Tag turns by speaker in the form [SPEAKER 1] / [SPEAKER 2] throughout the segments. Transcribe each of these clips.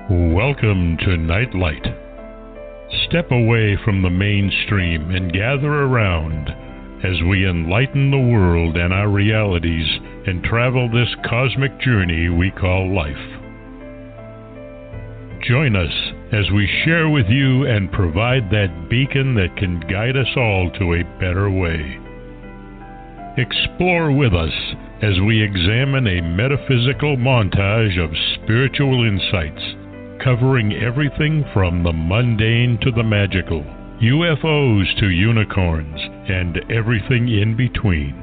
[SPEAKER 1] Welcome to Nightlight. Step away from the mainstream and gather around as we enlighten the world and our realities and travel this cosmic journey we call life. Join us as we share with you and provide that beacon that can guide us all to a better way. Explore with us as we examine a metaphysical montage of spiritual insights, covering everything from the mundane to the magical, UFOs to unicorns, and everything in between.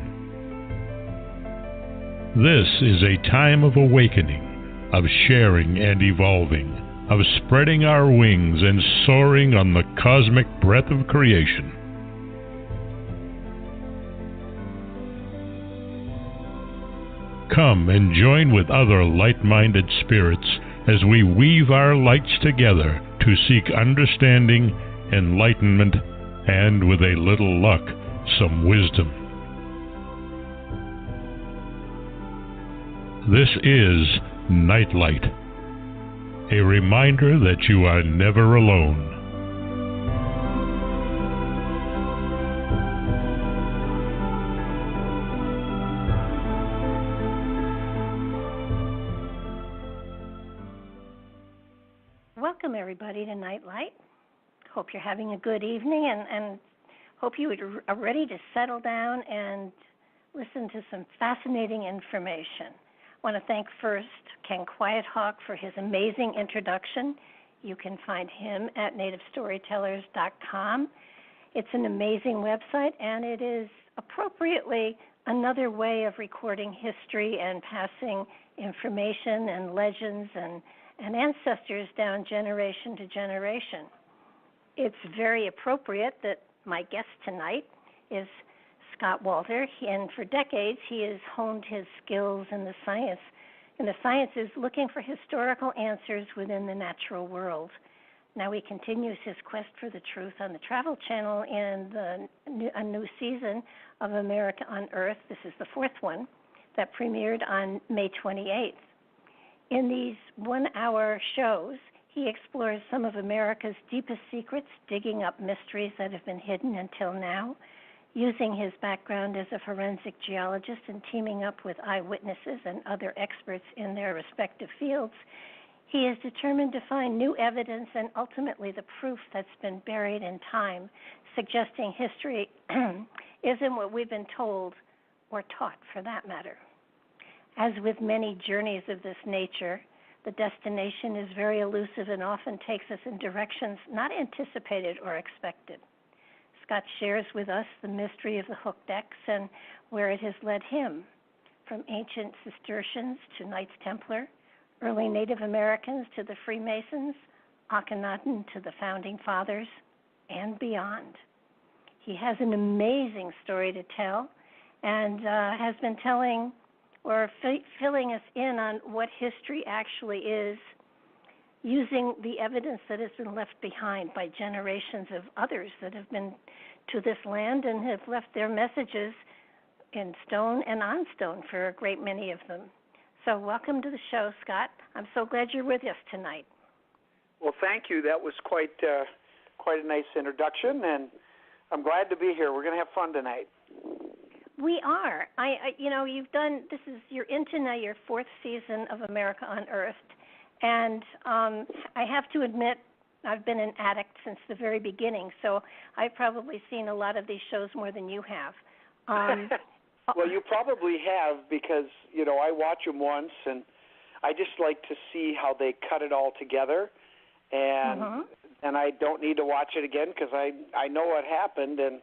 [SPEAKER 1] This is a time of awakening, of sharing and evolving, of spreading our wings and soaring on the cosmic breath of creation. Come and join with other light-minded spirits as we weave our lights together to seek understanding, enlightenment, and, with a little luck, some wisdom. This is Nightlight, a reminder that you are never alone.
[SPEAKER 2] Welcome, everybody, to Nightlight. Hope you're having a good evening and hope you are ready to settle down and listen to some fascinating information. I want to thank first Ken Quiethawk for his amazing introduction. You can find him at nativestorytellers.com. It's an amazing website, and it is appropriately another way of recording history and passing information and legends and ancestors down generation to generation. It's very appropriate that my guest tonight is Scott Wolter, and for decades he has honed his skills in the sciences, looking for historical answers within the natural world. Now he continues his quest for the truth on the Travel Channel in a new season of America Unearthed. This is the fourth one that premiered on May 28th. In these one-hour shows, he explores some of America's deepest secrets, digging up mysteries that have been hidden until now. Using his background as a forensic geologist and teaming up with eyewitnesses and other experts in their respective fields, he is determined to find new evidence and ultimately the proof that's been buried in time, suggesting history isn't what we've been told or taught, for that matter. As with many journeys of this nature, the destination is very elusive and often takes us in directions not anticipated or expected. Scott shares with us the mystery of the Hooked X and where it has led him, from ancient Cistercians to Knights Templar, early Native Americans to the Freemasons, Akhenaten to the Founding Fathers, and beyond. He has an amazing story to tell and has been telling or filling us in on what history actually is, using the evidence that has been left behind by generations of others that have been to this land and have left their messages in stone and on stone for a great many of them. So welcome to the show, Scott. I'm so glad you're with us tonight.
[SPEAKER 3] Well, thank you. That was quite a nice introduction, and I'm glad to be here. We're going to have fun tonight.
[SPEAKER 2] We are. You're into now your fourth season of America Unearthed, and I have to admit, I've been an addict since the very beginning, so I've probably seen a lot of these shows more than you have.
[SPEAKER 3] Well, you probably have, because, I watch them once, and I just like to see how they cut it all together, and I don't need to watch it again because I know what happened, and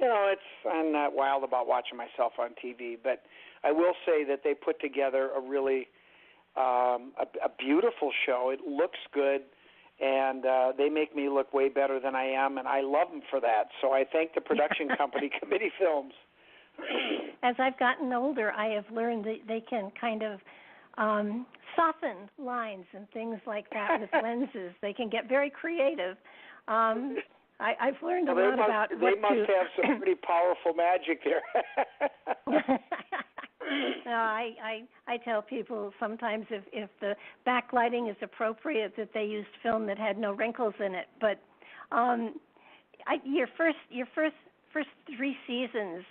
[SPEAKER 3] I'm not wild about watching myself on TV, but I will say that they put together a really a beautiful show. It looks good, and they make me look way better than I am, and I love them for that. So I thank the production company, Committee Films.
[SPEAKER 2] As I've gotten older, I have learned that they can kind of soften lines and things like that with lenses. They can get very creative. I've learned a lot about
[SPEAKER 3] They must have some pretty powerful magic there.
[SPEAKER 2] I tell people sometimes if the backlighting is appropriate that they used film that had no wrinkles in it. But your first 3 seasons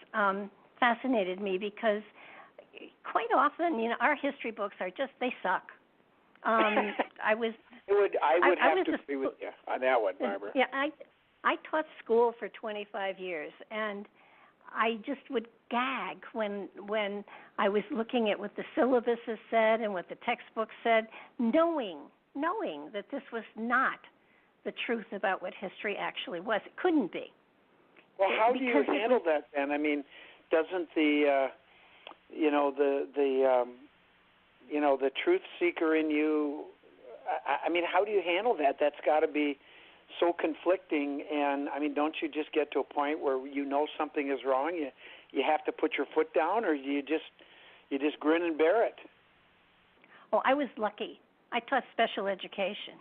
[SPEAKER 2] fascinated me because quite often, our history books are just, they suck. I would have to agree with you on that one, Barbara. Yeah, I taught school for 25 years, and I just would gag when I was looking at what the syllabuses said and what the textbooks said, knowing that this was not the truth about what history actually was. It couldn't be.
[SPEAKER 3] Well, how do you handle that then? I mean, doesn't the the truth seeker in you, I mean, how do you handle that? That's got to be so conflicting, and I mean, don't you just get to a point where something is wrong, you have to put your foot down, or you just grin and bear it?
[SPEAKER 2] Oh, I was lucky. I taught special education,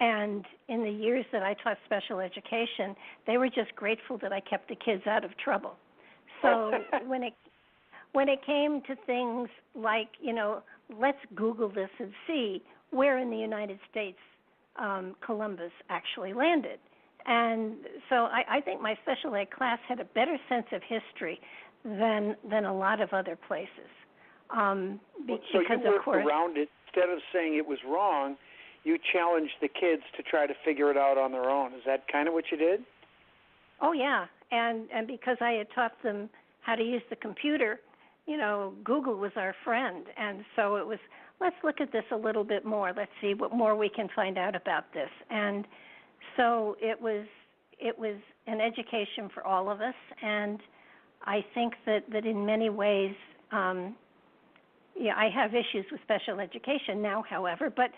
[SPEAKER 2] and in the years that I taught special education, they were just grateful that I kept the kids out of trouble. So when it came to things like, let's Google this and see where in the United States Columbus actually landed. And so I think my special ed class had a better sense of history than a lot of other places.
[SPEAKER 3] So you worked around it. Instead of saying it was wrong, you challenged the kids to try to figure it out on their own. Is that kind of what you did?
[SPEAKER 2] Oh, yeah. And because I had taught them how to use the computer, Google was our friend. And so it was, let's look at this a little bit more. Let's see what more we can find out about this. And so it was an education for all of us. And I think that in many ways, I have issues with special education now, however, but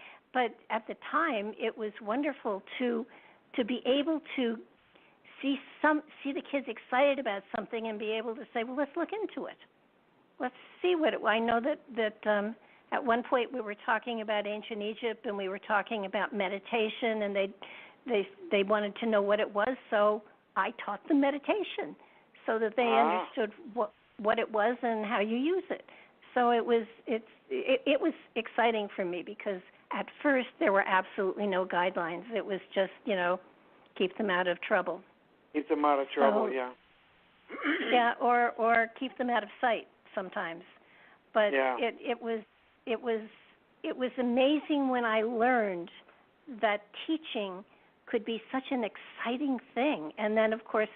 [SPEAKER 2] at the time it was wonderful to be able to see the kids excited about something and be able to say, well, let's look into it. Let's see what it. I know that at one point we were talking about ancient Egypt and we were talking about meditation, and they wanted to know what it was, so I taught them meditation so that they understood what it was and how you use it. So it was exciting for me because at first there were absolutely no guidelines. It was just, keep them out of trouble.
[SPEAKER 3] Keep them out of trouble, yeah.
[SPEAKER 2] Yeah, or keep them out of sight sometimes. But
[SPEAKER 3] yeah.
[SPEAKER 2] It was amazing when I learned that teaching could be such an exciting thing. And then, of course,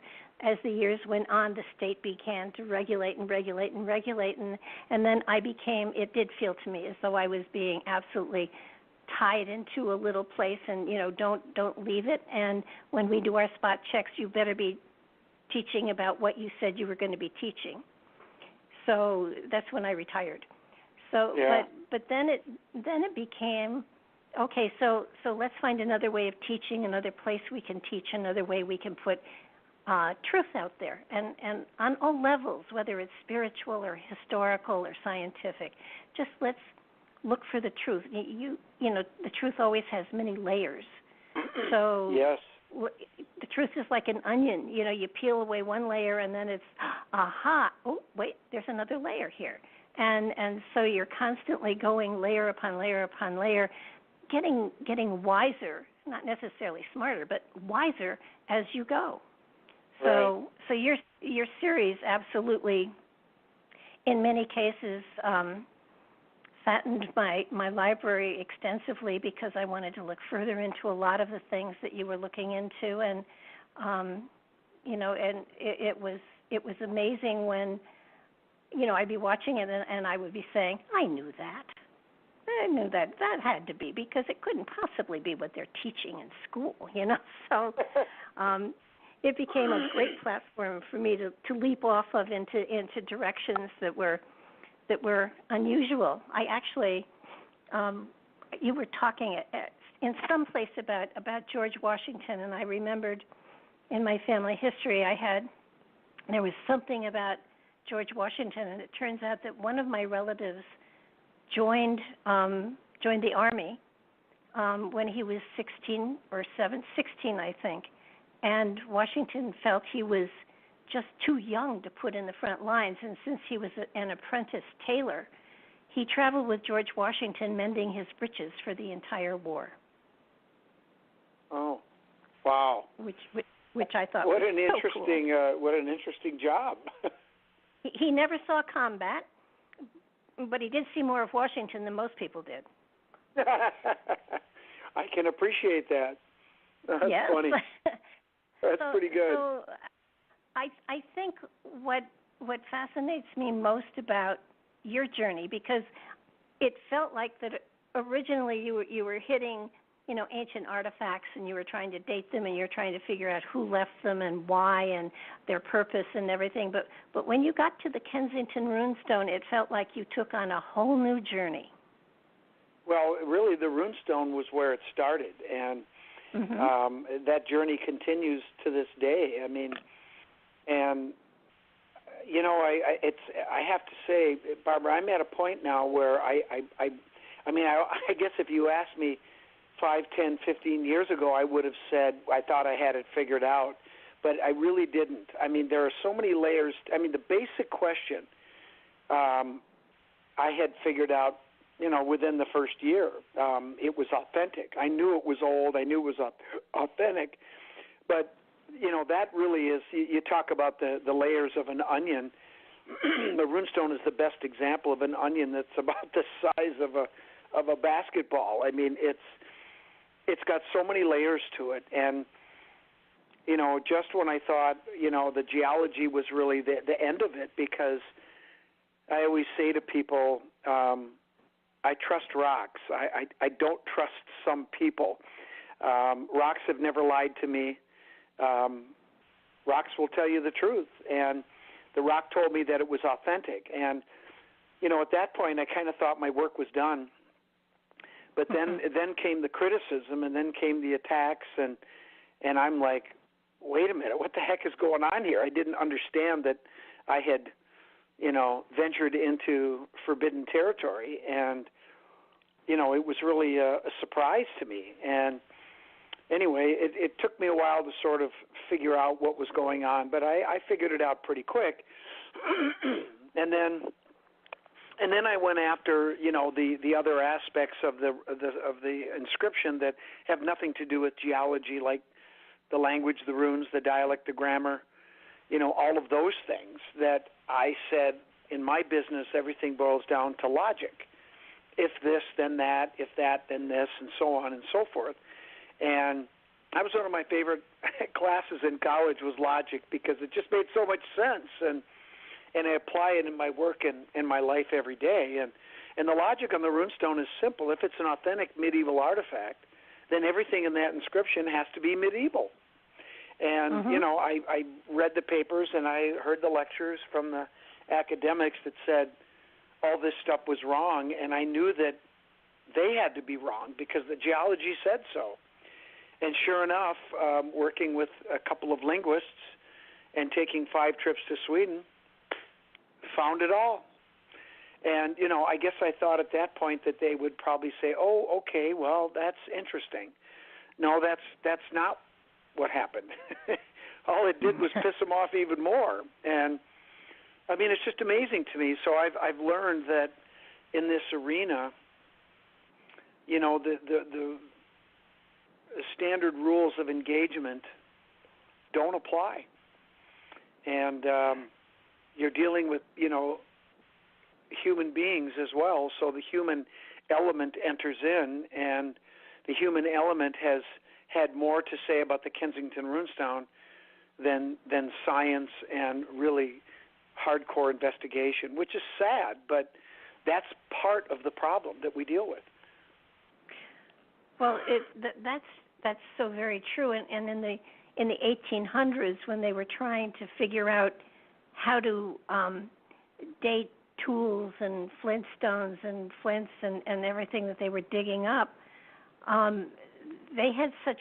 [SPEAKER 2] as the years went on, the state began to regulate, and then it did feel to me as though I was being absolutely tied into a little place, and don't leave it. And when we do our spot checks, you better be teaching about what you said you were going to be teaching. So that's when I retired. So,
[SPEAKER 3] yeah.
[SPEAKER 2] but then it became okay. So let's find another way of teaching, another place we can teach, another way we can put truth out there, and on all levels, whether it's spiritual or historical or scientific. Just let's look for the truth. The truth always has many layers. So
[SPEAKER 3] yes.
[SPEAKER 2] The truth is like an onion. You peel away one layer, and then it's, aha, oh, wait, there's another layer here. And so you're constantly going layer upon layer upon layer, getting wiser, not necessarily smarter, but wiser as you go. So your series absolutely, in many cases, fattened my library extensively because I wanted to look further into a lot of the things that you were looking into, and and it was amazing when I'd be watching it and I would be saying, I knew that had to be, because it couldn't possibly be what they're teaching in school, so. It became a great platform for me to leap off of into directions that were unusual. I actually, you were talking in some place about George Washington, and I remembered in my family history there was something about George Washington, and it turns out that one of my relatives joined the Army when he was 16, I think. And Washington felt he was just too young to put in the front lines, and since he was an apprentice tailor, he traveled with George Washington mending his breeches for the entire war.
[SPEAKER 3] Oh, wow!
[SPEAKER 2] Which I thought
[SPEAKER 3] what
[SPEAKER 2] was
[SPEAKER 3] an
[SPEAKER 2] so
[SPEAKER 3] interesting
[SPEAKER 2] cool.
[SPEAKER 3] What an interesting job.
[SPEAKER 2] He never saw combat, but he did see more of Washington than most people did.
[SPEAKER 3] I can appreciate that. That's
[SPEAKER 2] yes.
[SPEAKER 3] funny. That's pretty good.
[SPEAKER 2] So I think what fascinates me most about your journey, because it felt like that originally you were hitting, you know, ancient artifacts, and you were trying to date them, and you're trying to figure out who left them and why and their purpose and everything. But when you got to the Kensington Runestone, it felt like you took on a whole new journey.
[SPEAKER 3] Well, really, the Runestone was where it started, and that journey continues to this day. I mean, and you know, I have to say, Barbara, I'm at a point now where I guess if you asked me 5, 10, 15 years ago, I would have said I thought I had it figured out, but I really didn't. I mean, there are so many layers. I mean, the basic question I had figured out, you know, within the first year. It was authentic. I knew it was old. I knew it was authentic. But, you know, that really is, you talk about the layers of an onion. The Runestone is the best example of an onion that's about the size of a basketball. I mean, it's got so many layers to it. And, you know, just when I thought, you know, the geology was really the end of it, because I always say to people, I trust rocks. I don't trust some people. Rocks have never lied to me. Rocks will tell you the truth. And the rock told me that it was authentic. And, you know, at that point, I kind of thought my work was done. But then came the criticism, and then came the attacks, and I'm like, wait a minute, what the heck is going on here? I didn't understand that I had, you know, ventured into forbidden territory, and, you know, it was really a surprise to me. And anyway, it took me a while to sort of figure out what was going on, but I figured it out pretty quick. And then I went after, you know, the other aspects of the inscription that have nothing to do with geology, like the language, the runes, the dialect, the grammar, you know, all of those things that I said in my business, everything boils down to logic. If this, then that. If that, then this, and so on and so forth. And that was one of my favorite classes in college, was logic, because it just made so much sense. And I apply it in my work and in my life every day. And the logic on the Runestone is simple. If it's an authentic medieval artifact, then everything in that inscription has to be medieval. And, you know, I read the papers and I heard the lectures from the academics that said all this stuff was wrong, and I knew that they had to be wrong because the geology said so. And sure enough, working with a couple of linguists and taking 5 trips to Sweden, found it all. And, you know, I guess I thought at that point that they would probably say, oh, okay, well, that's interesting. No, that's not what happened. All it did was piss them off even more. And, I mean, it's just amazing to me. So I've learned that in this arena, you know, the standard rules of engagement don't apply. And you're dealing with, you know, human beings as well, so the human element enters in, and the human element has had more to say about the Kensington Runestone than science and really hardcore investigation, which is sad, but that's part of the problem that we deal with.
[SPEAKER 2] Well, that's so very true, and in the 1800s, when they were trying to figure out how to date tools and flintstones and flints and everything that they were digging up, they had such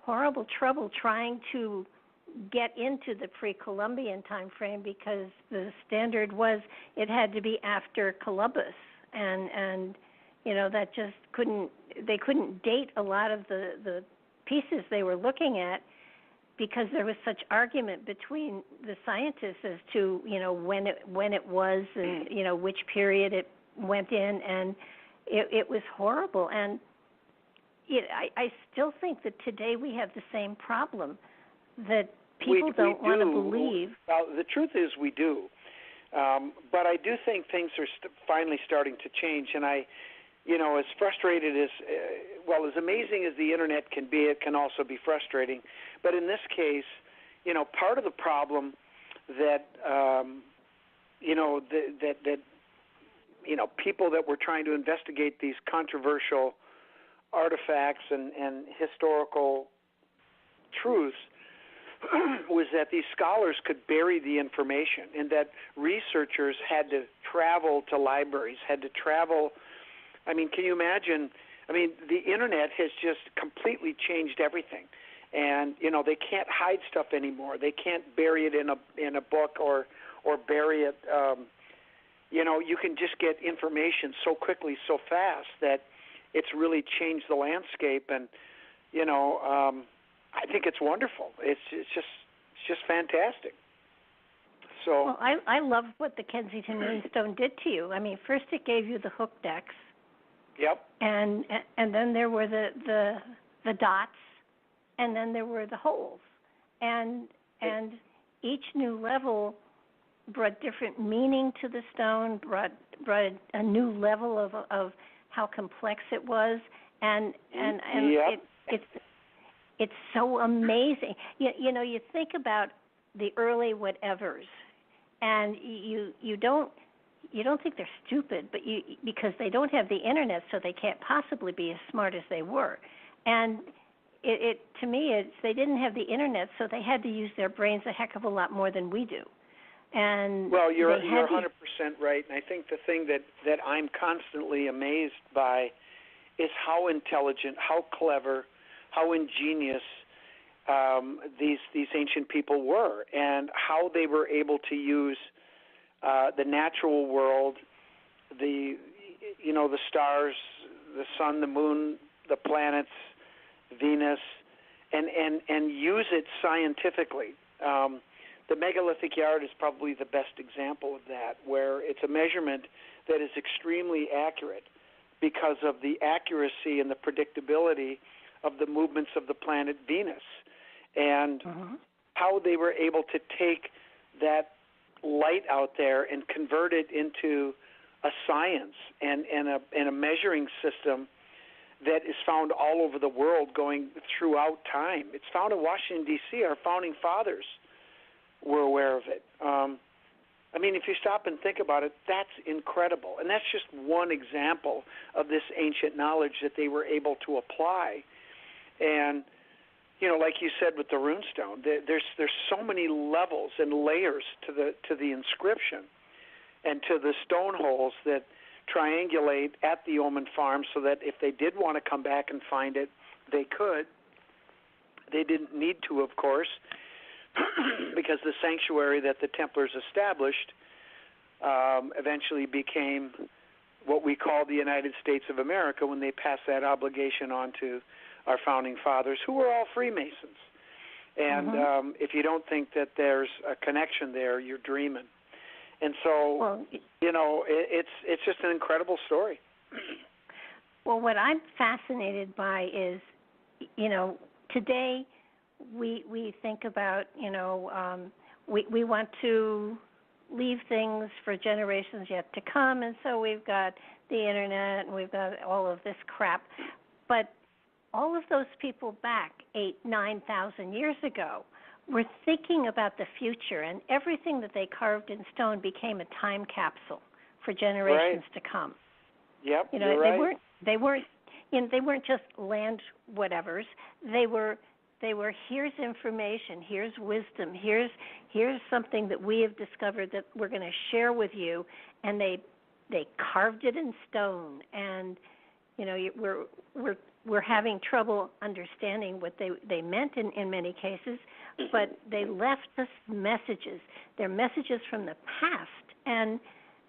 [SPEAKER 2] horrible trouble trying to get into the Pre-Columbian time frame, because the standard was it had to be after Columbus, and you know, that just couldn't date a lot of the pieces they were looking at. because there was such argument between the scientists as to, when it was and, which period it went in, and it was horrible. And I still think that today we have the same problem, that people don't want to believe.
[SPEAKER 3] Well, the truth is we do. But I do think things are finally starting to change, and as frustrated as, as amazing as the Internet can be, it can also be frustrating. But in this case, part of the problem that, people that were trying to investigate these controversial artifacts and historical truths was that these scholars could bury the information, and that researchers had to travel to libraries, had to travel. I mean, can you imagine? I mean, the Internet has just completely changed everything, and they can't hide stuff anymore. They can't bury it in a book or bury it. You can just get information so quickly, so fast that it's really changed the landscape, and I think it's wonderful. It's just fantastic. So.
[SPEAKER 2] Well, I love what the Kensington Runestone did to you. I mean, first it gave you the hook decks.
[SPEAKER 3] Yep.
[SPEAKER 2] And then there were the dots, and then there were the holes, and each new level brought different meaning to the stone, brought a new level of how complex it was, and
[SPEAKER 3] yep.
[SPEAKER 2] It's so amazing. You think about the early whatevers, and you don't think they're stupid, but because they don't have the Internet, so they can't possibly be as smart as they were. And to me, they didn't have the Internet, so they had to use their brains a heck of a lot more than we do. And
[SPEAKER 3] well, you're 100% right. And I think the thing that I'm constantly amazed by is how intelligent, how clever, how ingenious these ancient people were, and how they were able to use the natural world, the stars, the sun, the moon, the planets, Venus, and use it scientifically. The megalithic yard is probably the best example of that, where it's a measurement that is extremely accurate because of the accuracy and the predictability of the movements of the planet Venus, and how they were able to take that light out there and convert it into a science and a measuring system that is found all over the world, going throughout time. It's found in Washington, D.C. Our founding fathers were aware of it. I mean, if you stop and think about it, that's incredible. And that's just one example of this ancient knowledge that they were able to apply. And, like you said with the runestone, there's so many levels and layers to the inscription and to the stone holes that triangulate at the Oman farm, so that if they did want to come back and find it, they could. They didn't need to, of course, because the sanctuary that the Templars established eventually became what we call the United States of America, when they passed that obligation on to our founding fathers, who were all Freemasons. And if you don't think that there's a connection there, you're dreaming. And so, it's just an incredible story.
[SPEAKER 2] Well, what I'm fascinated by is, today we think about, we want to leave things for generations yet to come, and so we've got the Internet and we've got all of this crap. But all of those people back 8,000, 9,000 years ago were thinking about the future, and everything that they carved in stone became a time capsule for generations to come.
[SPEAKER 3] Yep,
[SPEAKER 2] you're right. They weren't just land whatevers. They were here's information, here's wisdom, here's something that we have discovered that we're going to share with you, and they carved it in stone. And we're having trouble understanding what they meant in many cases, but they left us messages. They're messages from the past, and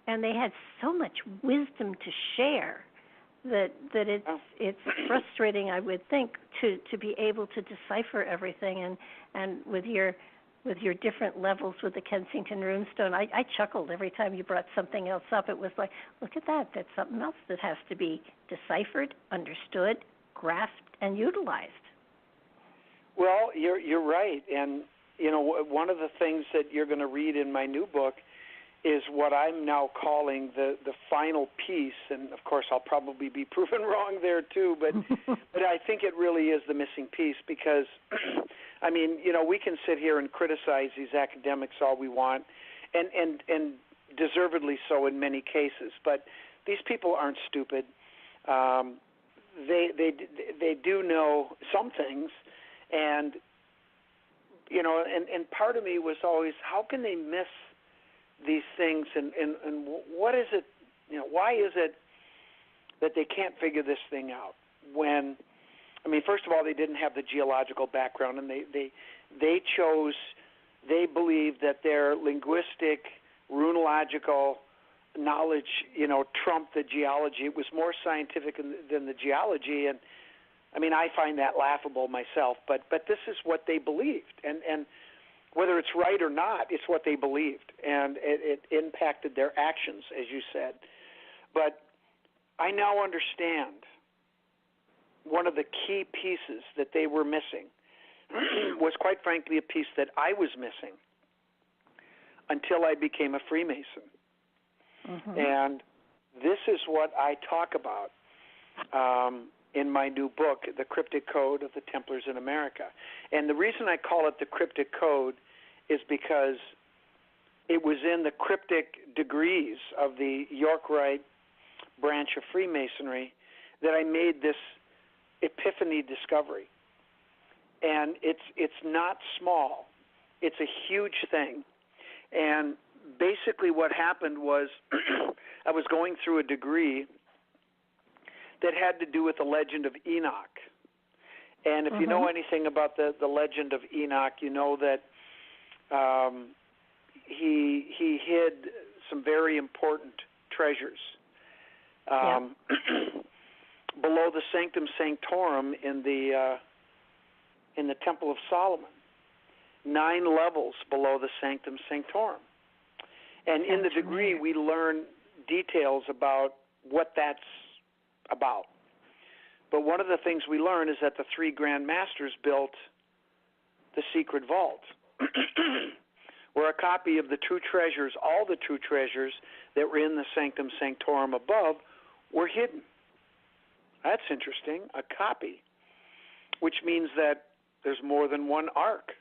[SPEAKER 2] they had so much wisdom to share that it's frustrating, I would think, to be able to decipher everything, and with your different levels with the Kensington Runestone, I chuckled every time you brought something else up. It was like, look at that, that's something else that has to be deciphered, understood, grasped, and utilized.
[SPEAKER 3] Well, you're right, and one of the things that you're going to read in my new book is what I'm now calling the final piece, and of course I'll probably be proven wrong there too, but I think it really is the missing piece, because I mean, we can sit here and criticize these academics all we want, and deservedly so in many cases, but these people aren't stupid. They do know some things, and and part of me was always, how can they miss these things, and what is it, why is it that they can't figure this thing out? When, I mean, first of all, they didn't have the geological background, and they believed that their linguistic, runological knowledge, trumped the geology. It was more scientific than the geology, and I mean, I find that laughable myself, but this is what they believed, and whether it's right or not, it's what they believed, and it impacted their actions, as you said. But I now understand one of the key pieces that they were missing was, quite frankly, a piece that I was missing until I became a Freemason. Mm-hmm. And this is what I talk about in my new book, The Cryptic Code of the Templars in America. And the reason I call it the Cryptic Code is because it was in the cryptic degrees of the York Rite branch of Freemasonry that I made this epiphany discovery. And it's not small. It's a huge thing. And basically what happened was I was going through a degree that had to do with the legend of Enoch. And if you know anything about the legend of Enoch, you know that he hid some very important treasures below the Sanctum Sanctorum in the Temple of Solomon, 9 levels below the Sanctum Sanctorum. And in the degree, we learn details about what that's about. But one of the things we learn is that the 3 Grand Masters built the secret vault, where a copy of the true treasures, all the true treasures that were in the Sanctum Sanctorum above, were hidden. That's interesting, a copy, which means that there's more than one ark.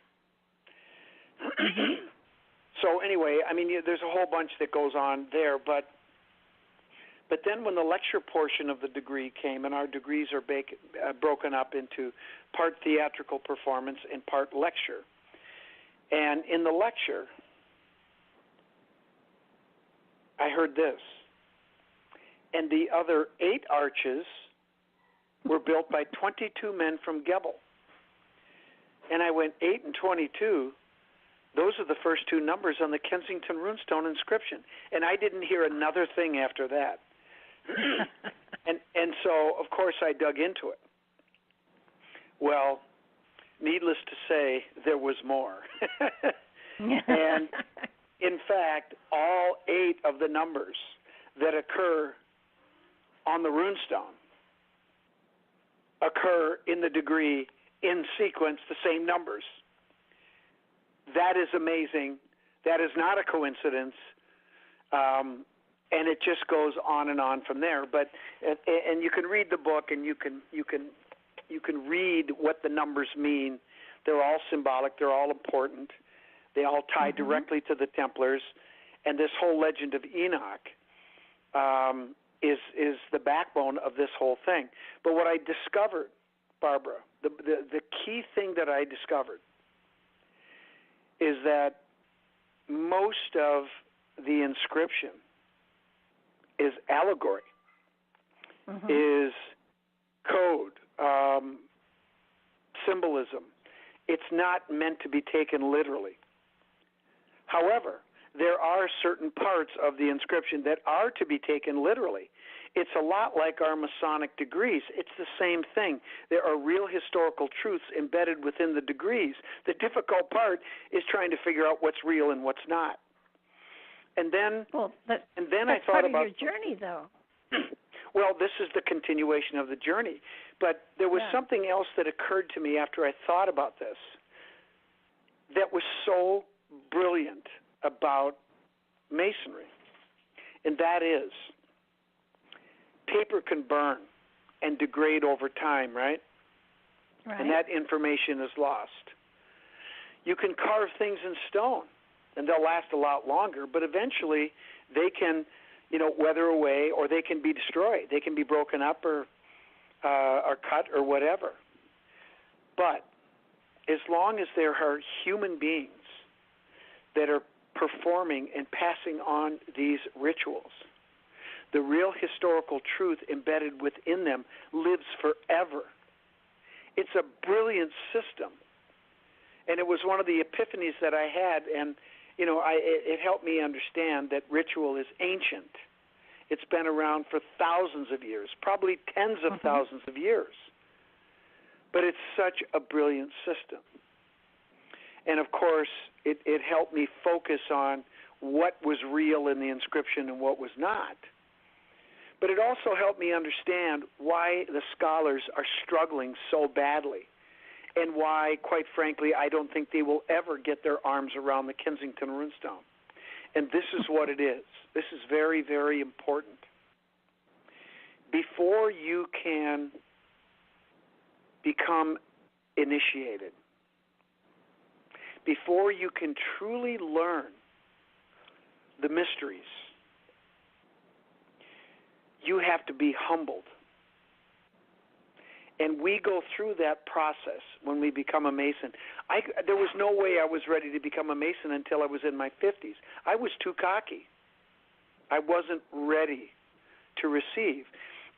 [SPEAKER 3] So anyway, I mean, there's a whole bunch that goes on there, but then when the lecture portion of the degree came, and our degrees are broken up into part theatrical performance and part lecture, and in the lecture, I heard this, and the other 8 arches were built by 22 men from Gebel. And I went, 8 and 22, those are the first 2 numbers on the Kensington Runestone inscription. And I didn't hear another thing after that. and so, of course, I dug into it. Well, needless to say, there was more. And, in fact, all 8 of the numbers that occur on the runestone occur in the degree in sequence, the same numbers. That is amazing. That is not a coincidence. And it just goes on and on from there. But and you can read the book, and you can read what the numbers mean. They're all symbolic. They're all important. They all tie directly to the Templars. And this whole legend of Enoch is the backbone of this whole thing. But what I discovered, Barbara, the key thing that I discovered is that most of the inscription is allegory, is code, symbolism. It's not meant to be taken literally. However, there are certain parts of the inscription that are to be taken literally. It's a lot like our Masonic degrees. It's the same thing. There are real historical truths embedded within the degrees. The difficult part is trying to figure out what's real and what's not. And then,
[SPEAKER 2] that's
[SPEAKER 3] I thought
[SPEAKER 2] part
[SPEAKER 3] about
[SPEAKER 2] of your journey, though.
[SPEAKER 3] Well, this is the continuation of the journey. But there was something else that occurred to me after I thought about this that was so brilliant about Masonry, and that is paper can burn and degrade over time, right? And that information is lost. You can carve things in stone, and they'll last a lot longer, but eventually they can, weather away, or they can be destroyed. They can be broken up or cut or whatever. But as long as there are human beings that are performing and passing on these rituals, the real historical truth embedded within them lives forever. It's a brilliant system. And it was one of the epiphanies that I had, and it helped me understand that ritual is ancient. It's been around for thousands of years, probably tens of thousands of years. But it's such a brilliant system. And, of course, it helped me focus on what was real in the inscription and what was not. But it also helped me understand why the scholars are struggling so badly, and why, quite frankly, I don't think they will ever get their arms around the Kensington Runestone. And this is what it is. This is very, very important. Before you can become initiated, before you can truly learn the mysteries, you have to be humbled. And we go through that process when we become a Mason. There was no way I was ready to become a Mason until I was in my 50s. I was too cocky. I wasn't ready to receive.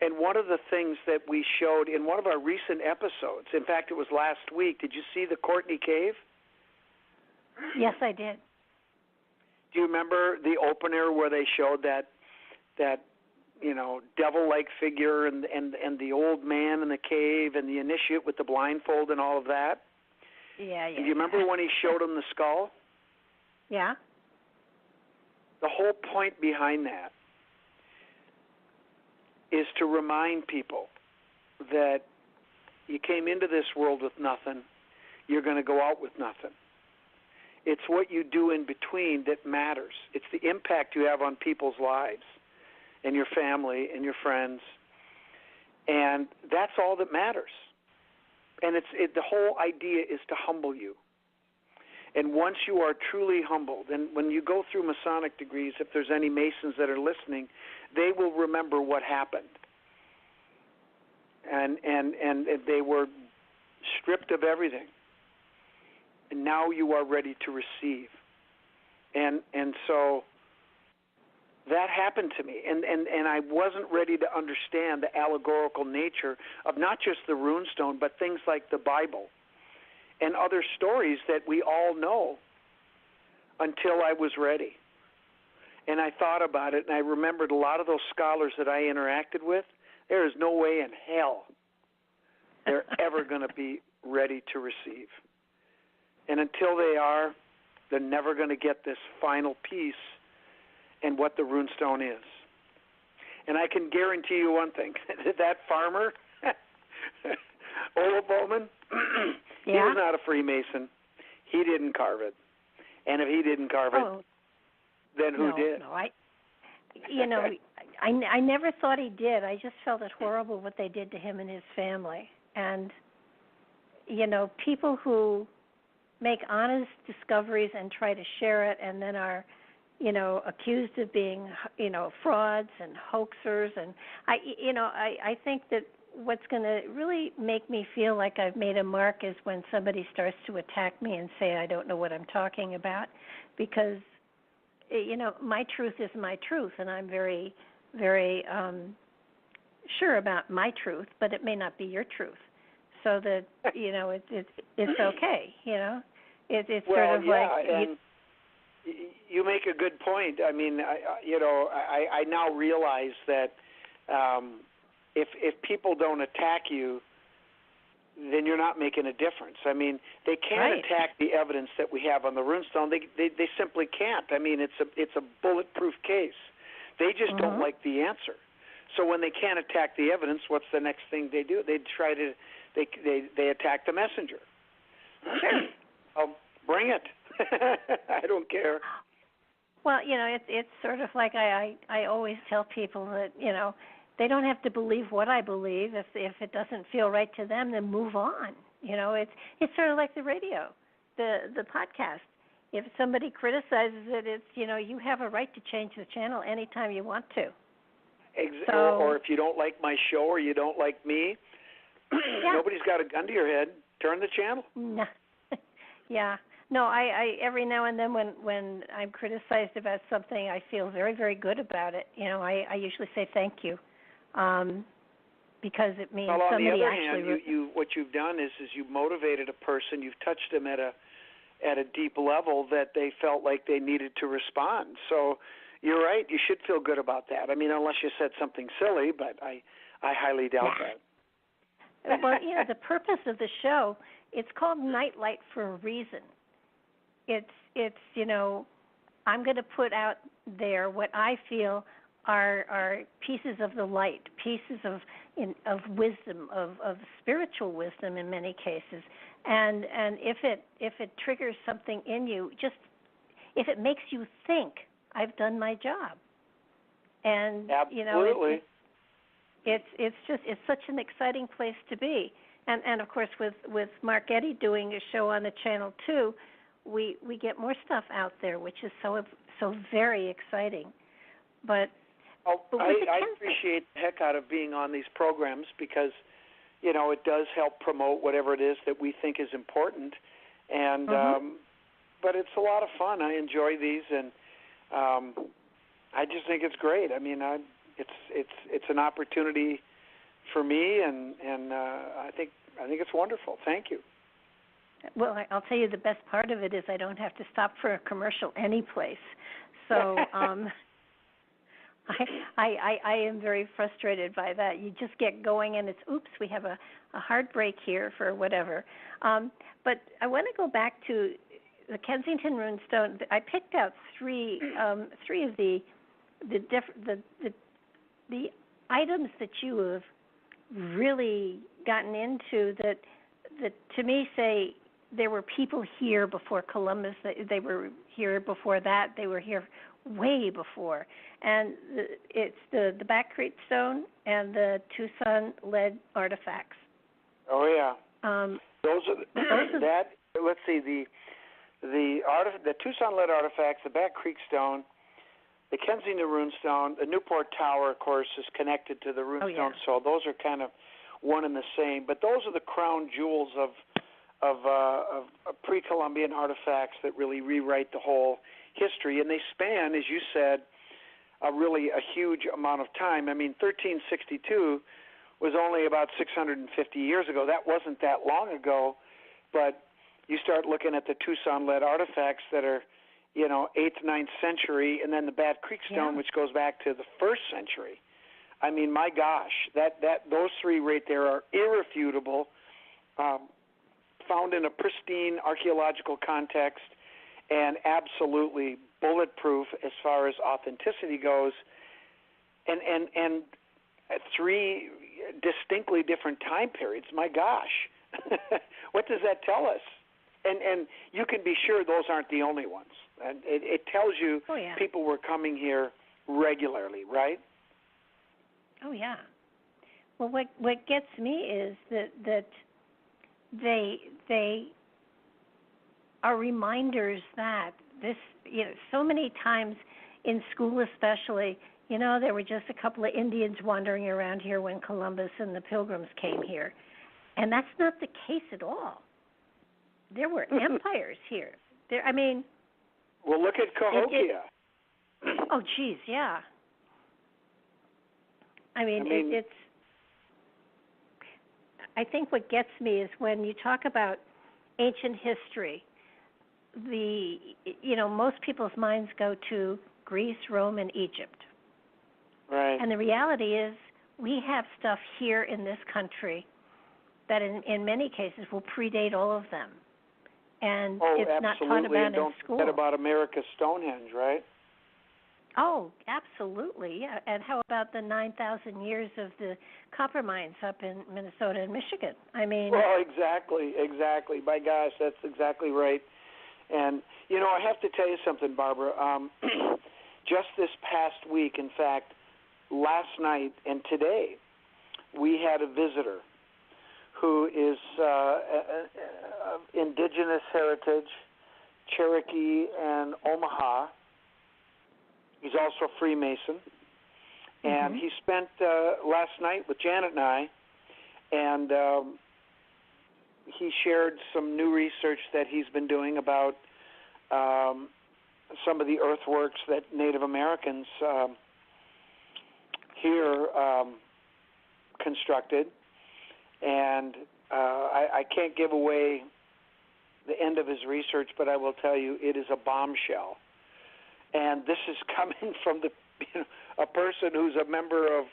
[SPEAKER 3] And one of the things that we showed in one of our recent episodes, in fact, it was last week, did you see the Courtney Cave?
[SPEAKER 2] Yes, I did.
[SPEAKER 3] Do you remember the opener where they showed that devil-like figure and the old man in the cave and the initiate with the blindfold and all of that?
[SPEAKER 2] Yeah.
[SPEAKER 3] And do you remember when he showed him the skull?
[SPEAKER 2] Yeah.
[SPEAKER 3] The whole point behind that is to remind people that you came into this world with nothing, you're going to go out with nothing. It's what you do in between that matters. It's the impact you have on people's lives and your family and your friends, and that's all that matters. And the whole idea is to humble you. And once you are truly humbled, and when you go through Masonic degrees, if there's any Masons that are listening, they will remember what happened. And they were stripped of everything. And now you are ready to receive. And so that happened to me, and I wasn't ready to understand the allegorical nature of not just the runestone, but things like the Bible and other stories that we all know until I was ready. And I thought about it, and I remembered a lot of those scholars that I interacted with. There is no way in hell they're ever going to be ready to receive. And until they are, they're never going to get this final piece and what the runestone is. And I can guarantee you one thing, that farmer, Ola Bowman, he was not a Freemason. He didn't carve it. And if he didn't carve it, then who did?
[SPEAKER 2] No, I never thought he did. I just felt it horrible what they did to him and his family. And, people who make honest discoveries and try to share it and then are accused of being, frauds and hoaxers. And I think that what's going to really make me feel like I've made a mark is when somebody starts to attack me and say I don't know what I'm talking about, because, my truth is my truth, and I'm very, very sure about my truth, but it may not be your truth. So that, it's okay, It's sort of like... You
[SPEAKER 3] make a good point. I mean, I now realize that if people don't attack you, then you're not making a difference. I mean, they can't attack the evidence that we have on the runestone. They simply can't. I mean, it's a bulletproof case. They just don't like the answer. So when they can't attack the evidence, what's the next thing they do? They attack the messenger. Sure. Bring it. I don't care.
[SPEAKER 2] Well, it's sort of like I always tell people that, they don't have to believe what I believe. If it doesn't feel right to them, then move on. It's sort of like the radio, the podcast. If somebody criticizes it, it's you have a right to change the channel anytime you want to.
[SPEAKER 3] Or if you don't like my show or you don't like me, nobody's got a gun to your head. Turn the channel.
[SPEAKER 2] No. Yeah. No, I every now and then when I'm criticized about something, I feel very, very good about it. I usually say thank you, because it means somebody actually.
[SPEAKER 3] Well, on the other hand, what you've done is you've motivated a person. You've touched them at a deep level that they felt like they needed to respond. So you're right. You should feel good about that. I mean, unless you said something silly, but I highly doubt that.
[SPEAKER 2] Well, the purpose of the show, it's called Nightlight for a reason. It's I'm going to put out there what I feel are pieces of the light, pieces of wisdom, of spiritual wisdom in many cases, and if it triggers something in you, just if it makes you think, I've done my job, and
[SPEAKER 3] absolutely.
[SPEAKER 2] It's such an exciting place to be, and of course with Mark Eddy doing a show on the channel too. We get more stuff out there, which is so very exciting. But
[SPEAKER 3] I appreciate the heck out of being on these programs because, it does help promote whatever it is that we think is important. And but it's a lot of fun. I enjoy these, and I just think it's great. I mean, it's an opportunity for me, and I think it's wonderful. Thank you.
[SPEAKER 2] Well, I'll tell you the best part of it is I don't have to stop for a commercial any place. So I am very frustrated by that. You just get going and it's, oops, we have a hard break here for whatever. But I want to go back to the Kensington Runestone. I picked out three of the items that you have really gotten into that to me say there were people here before Columbus. They were here before that. They were here way before. And it's the Back Creek Stone and the Tucson lead artifacts.
[SPEAKER 3] Oh yeah. Those are that. Let's see the Tucson lead artifacts, the Back Creek Stone, the Kensington Runestone, the Newport Tower, of course, is connected to the Runestone. So those are kind of one and the same. But those are the crown jewels of Pre-Columbian artifacts that really rewrite the whole history, and they span, as you said, really a huge amount of time. I mean, 1362 was only about 650 years ago. That wasn't that long ago, but you start looking at the Tucson lead artifacts that are, 8th, 9th century, and then the Bat Creek Stone, which goes back to the 1st century. I mean, my gosh, those three right there are irrefutable, found in a pristine archaeological context, and absolutely bulletproof as far as authenticity goes, and three distinctly different time periods. My gosh, what does that tell us? And you can be sure those aren't the only ones. And it tells you people were coming here regularly, right?
[SPEAKER 2] Oh yeah. Well, what gets me is that they are reminders that this, so many times in school especially, there were just a couple of Indians wandering around here when Columbus and the Pilgrims came here. And that's not the case at all. There were empires here.
[SPEAKER 3] Well, look at Cahokia.
[SPEAKER 2] Oh, geez, yeah. It's. I think what gets me is when you talk about ancient history, most people's minds go to Greece, Rome, and Egypt.
[SPEAKER 3] Right.
[SPEAKER 2] And the reality is we have stuff here in this country that in many cases will predate all of them. And it's
[SPEAKER 3] absolutely.
[SPEAKER 2] not taught about
[SPEAKER 3] and don't
[SPEAKER 2] in school.
[SPEAKER 3] forget about America's Stonehenge, right?
[SPEAKER 2] Oh, absolutely, yeah. And how about the 9,000 years of the copper mines up in Minnesota and Michigan? I mean...
[SPEAKER 3] Well, exactly. My gosh, that's exactly right. And, I have to tell you something, Barbara. Just this past week, in fact, last night and today, we had a visitor who is of indigenous heritage, Cherokee and Omaha. He's also a Freemason. And he spent last night with Janet and I, and he shared some new research that he's been doing about some of the earthworks that Native Americans here constructed. And I can't give away the end of his research, but I will tell you it is a bombshell. And this is coming from a person who's a member of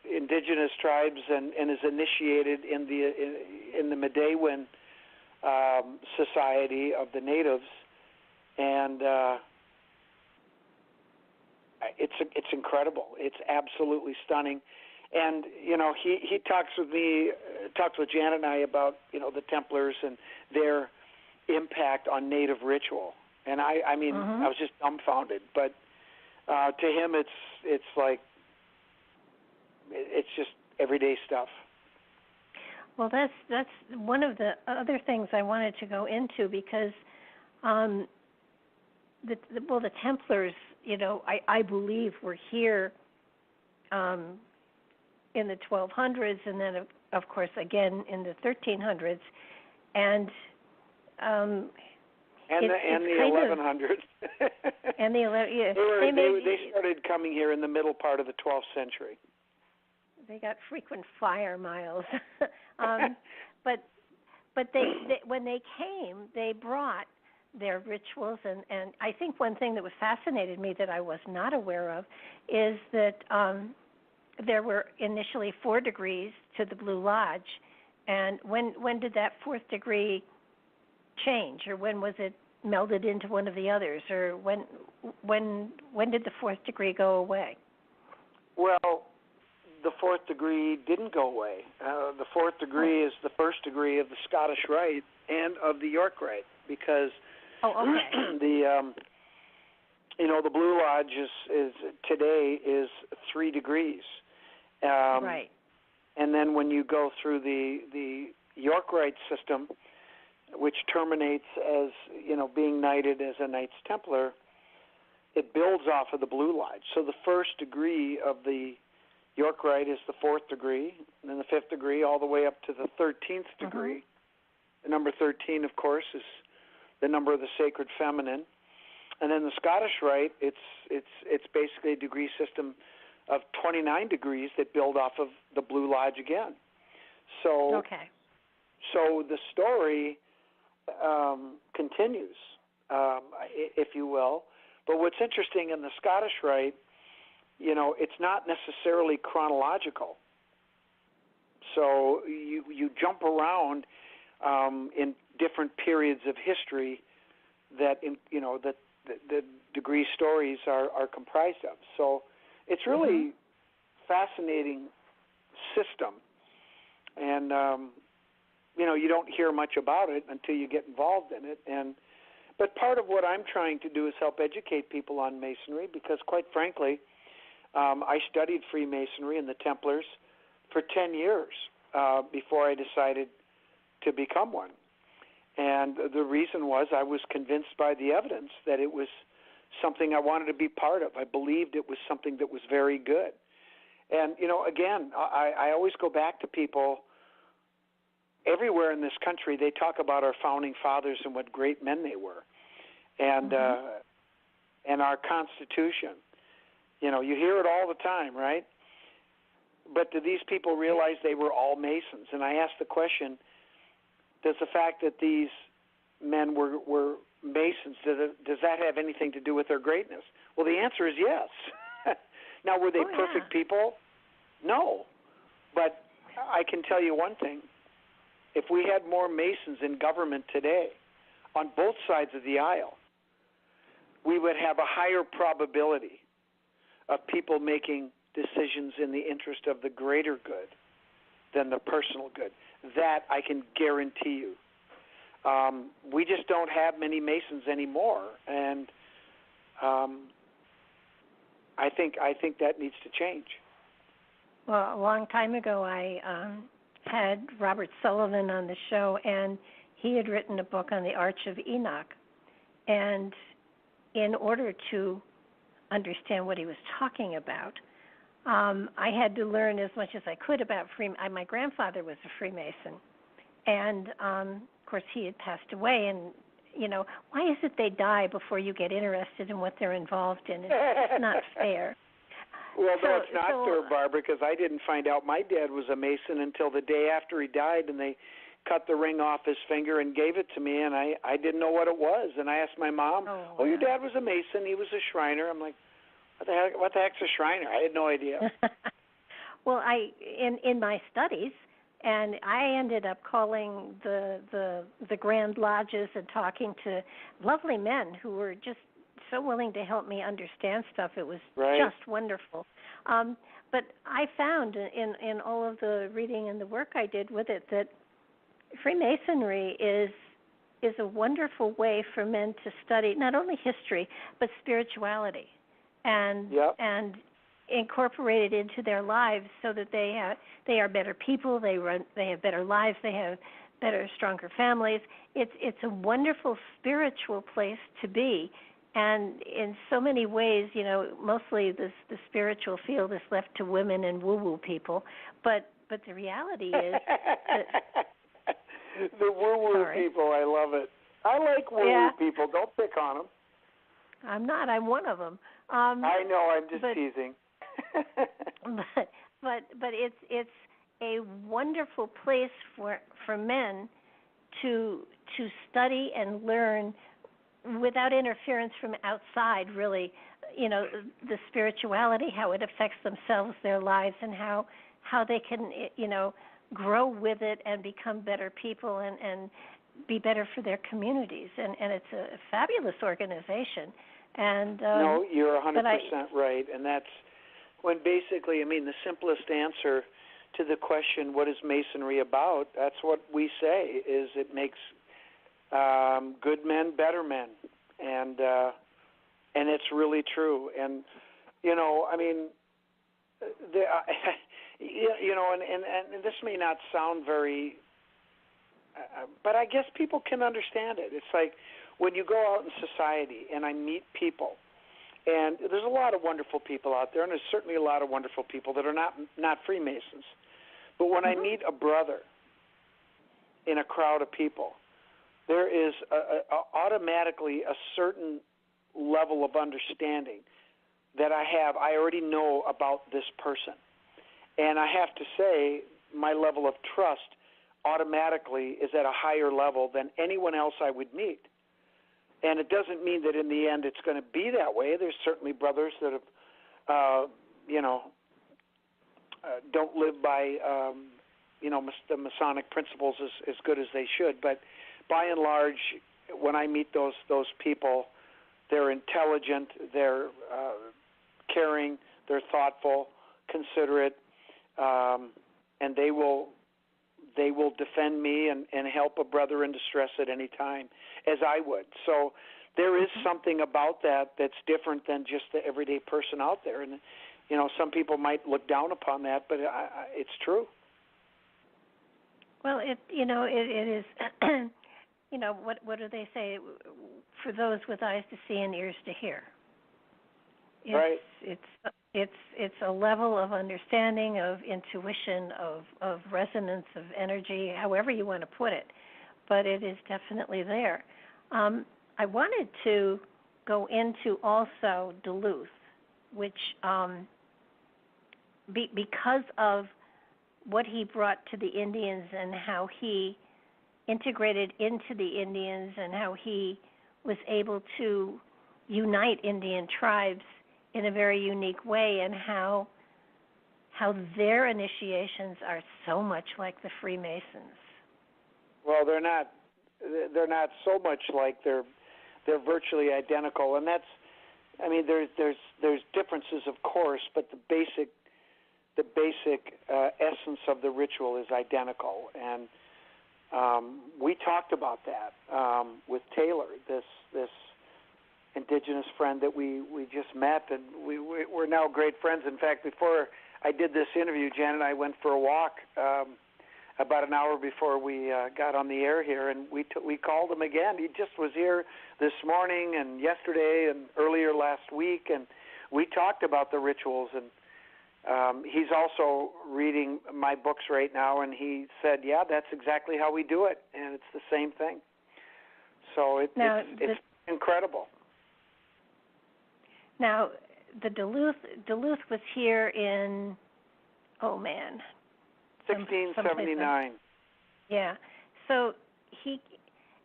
[SPEAKER 3] indigenous tribes and is initiated in the Medewin society of the natives, and it's incredible. It's absolutely stunning. And he talks with Janet and I about the Templars and their impact on native ritual. And I mean, I was just dumbfounded. But to him, it's like it's just everyday stuff.
[SPEAKER 2] Well, that's one of the other things I wanted to go into, because the Templars, I believe were here in the 1200s, and then of course again in the 1300s, and the
[SPEAKER 3] 1100s.
[SPEAKER 2] And the 11, yeah.
[SPEAKER 3] They started coming here in the middle part of the 12th century.
[SPEAKER 2] They got frequent flyer miles, but they when they came, they brought their rituals, and I think one thing that was fascinated me that I was not aware of is that there were initially 4 degrees to the Blue Lodge, and when did that 4th degree change, or when was it melded into one of the others, or when did the 4th degree go away?
[SPEAKER 3] Well, the 4th degree didn't go away. The 4th degree is the 1st degree of the Scottish Rite and of the York Rite, because the Blue Lodge is today is 3 degrees.
[SPEAKER 2] Right.
[SPEAKER 3] And then when you go through the York Rite system, which terminates as being knighted as a Knights Templar, it builds off of the Blue Lodge. So the 1st degree of the York Rite is the 4th degree, and then the 5th degree all the way up to the 13th degree. The number 13, of course, is the number of the sacred feminine. And then the Scottish Rite, it's basically a degree system of 29 degrees that build off of the Blue Lodge again. So the story continues, if you will. But what's interesting in the Scottish Rite, it's not necessarily chronological. So you jump around in different periods of history that the degree stories are comprised of. So it's really fascinating system, and you don't hear much about it until you get involved in it. But part of what I'm trying to do is help educate people on Masonry, because quite frankly, I studied Freemasonry and the Templars for 10 years before I decided to become one. And the reason was I was convinced by the evidence that it was something I wanted to be part of. I believed it was something that was very good. And, again, I always go back to people everywhere in this country. They talk about our founding fathers and what great men they were, and our Constitution. You hear it all the time, right? But do these people realize they were all Masons? And I ask the question, does the fact that these men were Masons, does that have anything to do with their greatness? Well, the answer is yes. Now, were they perfect people? No. But I can tell you one thing. If we had more Masons in government today, on both sides of the aisle, we would have a higher probability of people making decisions in the interest of the greater good than the personal good. That I can guarantee you. We just don't have many Masons anymore, and I think that needs to change.
[SPEAKER 2] Well, a long time ago, I had Robert Sullivan on the show, and he had written a book on the Arch of Enoch. And in order to understand what he was talking about, I had to learn as much as I could about my grandfather was a Freemason, and of course he had passed away. And why is it they die before you get interested in what they're involved in? It's not fair.
[SPEAKER 3] Well, that's not fair, Barbara, because I didn't find out my dad was a Mason until the day after he died, and they cut the ring off his finger and gave it to me, and I didn't know what it was. And I asked my mom, "Oh, your dad was a Mason. He was a Shriner." I'm like, What the heck's a Shriner? I had no idea.
[SPEAKER 2] Well, in my studies, and I ended up calling the Grand Lodges and talking to lovely men who were just so willing to help me understand stuff. It was just wonderful. But I found in all of the reading and the work I did with it that Freemasonry is a wonderful way for men to study not only history but spirituality. And incorporate it into their lives so that they are better people. They have better lives. They have better, stronger families. It's a wonderful spiritual place to be, and in so many ways, mostly the spiritual field is left to women and woo-woo people. But the reality is that
[SPEAKER 3] the woo-woo people. I love it. I like woo-woo people. Don't pick on them.
[SPEAKER 2] I'm not. I'm one of them.
[SPEAKER 3] I know. I'm just teasing.
[SPEAKER 2] but it's a wonderful place for men to study and learn without interference from outside. Really, the spirituality, how it affects themselves, their lives, and how they can grow with it and become better people and be better for their communities. And it's a fabulous organization. And
[SPEAKER 3] no, you're 100% right, and that's when basically, the simplest answer to the question, what is Masonry about, that's what we say, is it makes good men better men, and it's really true. And, and this may not sound very, but I guess people can understand it. It's like, when you go out in society and I meet people, and there's a lot of wonderful people out there, and there's certainly a lot of wonderful people that are not Freemasons, but when I meet a brother in a crowd of people, there is automatically a certain level of understanding that I already know about this person. And I have to say, my level of trust automatically is at a higher level than anyone else I would meet. And it doesn't mean that in the end it's going to be that way. There's certainly brothers that have, don't live by, the Masonic principles as good as they should. But by and large, when I meet those people, they're intelligent, they're caring, they're thoughtful, considerate, and they will defend me and help a brother in distress at any time, as I would. So there is something about that's different than just the everyday person out there. And, some people might look down upon that, but it's true.
[SPEAKER 2] Well, it is, what do they say? For those with eyes to see and ears to hear. It's a level of understanding, of intuition, of resonance, of energy, however you want to put it, but it is definitely there. I wanted to go into also Duluth, which because of what he brought to the Indians and how he integrated into the Indians and how he was able to unite Indian tribes in a very unique way, and how how their initiations are so much like the Freemasons.
[SPEAKER 3] Well, they're not so much like, they're virtually identical, and that's, I mean, there's differences, of course, but the basic essence of the ritual is identical. And we talked about that with Taylor, this indigenous friend that we just met, and we're now great friends. In fact, before I did this interview, Jan and I went for a walk about an hour before we got on the air here, and we called him again. He just was here this morning and yesterday and earlier last week, and we talked about the rituals. And he's also reading my books right now, and he said, yeah, that's exactly how we do it, and it's the same thing. So it's incredible.
[SPEAKER 2] Now, the Duluth was here in,
[SPEAKER 3] 1679.
[SPEAKER 2] Yeah. So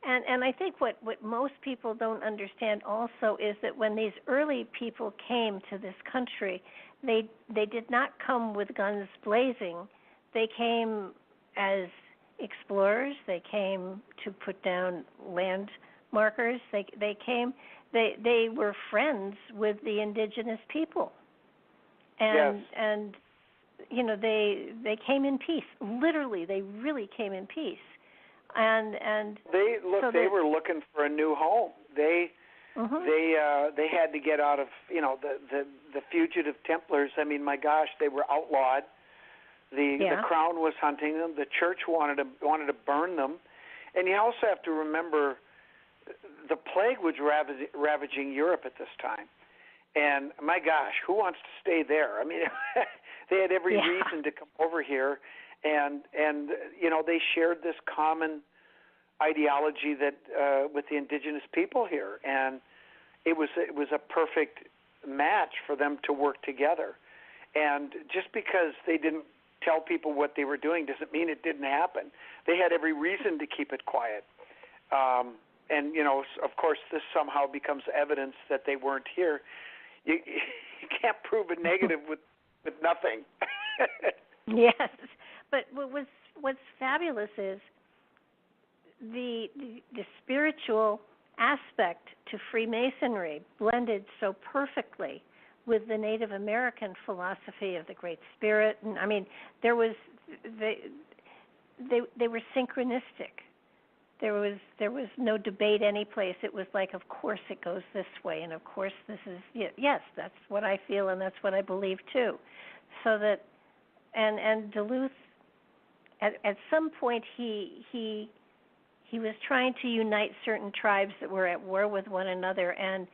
[SPEAKER 2] and I think what most people don't understand also is that when these early people came to this country, they did not come with guns blazing. They came as explorers. They came to put down land markers. They were friends with the indigenous people. And
[SPEAKER 3] yes.
[SPEAKER 2] And you know, they came in peace. Literally, they really came in peace. And
[SPEAKER 3] they were looking for a new home. They had to get out of, you know, the fugitive Templars. I mean, my gosh, they were outlawed. The crown was hunting them. The church wanted to burn them. And you also have to remember the plague was ravaging Europe at this time. And my gosh, who wants to stay there? I mean, they had every reason to come over here, and you know, they shared this common ideology that with the indigenous people here, and it was a perfect match for them to work together. And just because they didn't tell people what they were doing doesn't mean it didn't happen. They had every reason to keep it quiet. And you know, of course, this somehow becomes evidence that they weren't here. You can't prove a negative with nothing.
[SPEAKER 2] Yes, but what's fabulous is the spiritual aspect to Freemasonry blended so perfectly with the Native American philosophy of the Great Spirit. And I mean, they were synchronistic. There was no debate any place. It was like, of course it goes this way, and of course this is, yes, that's what I feel and that's what I believe too. So that, and Duluth, at some point he was trying to unite certain tribes that were at war with one another, and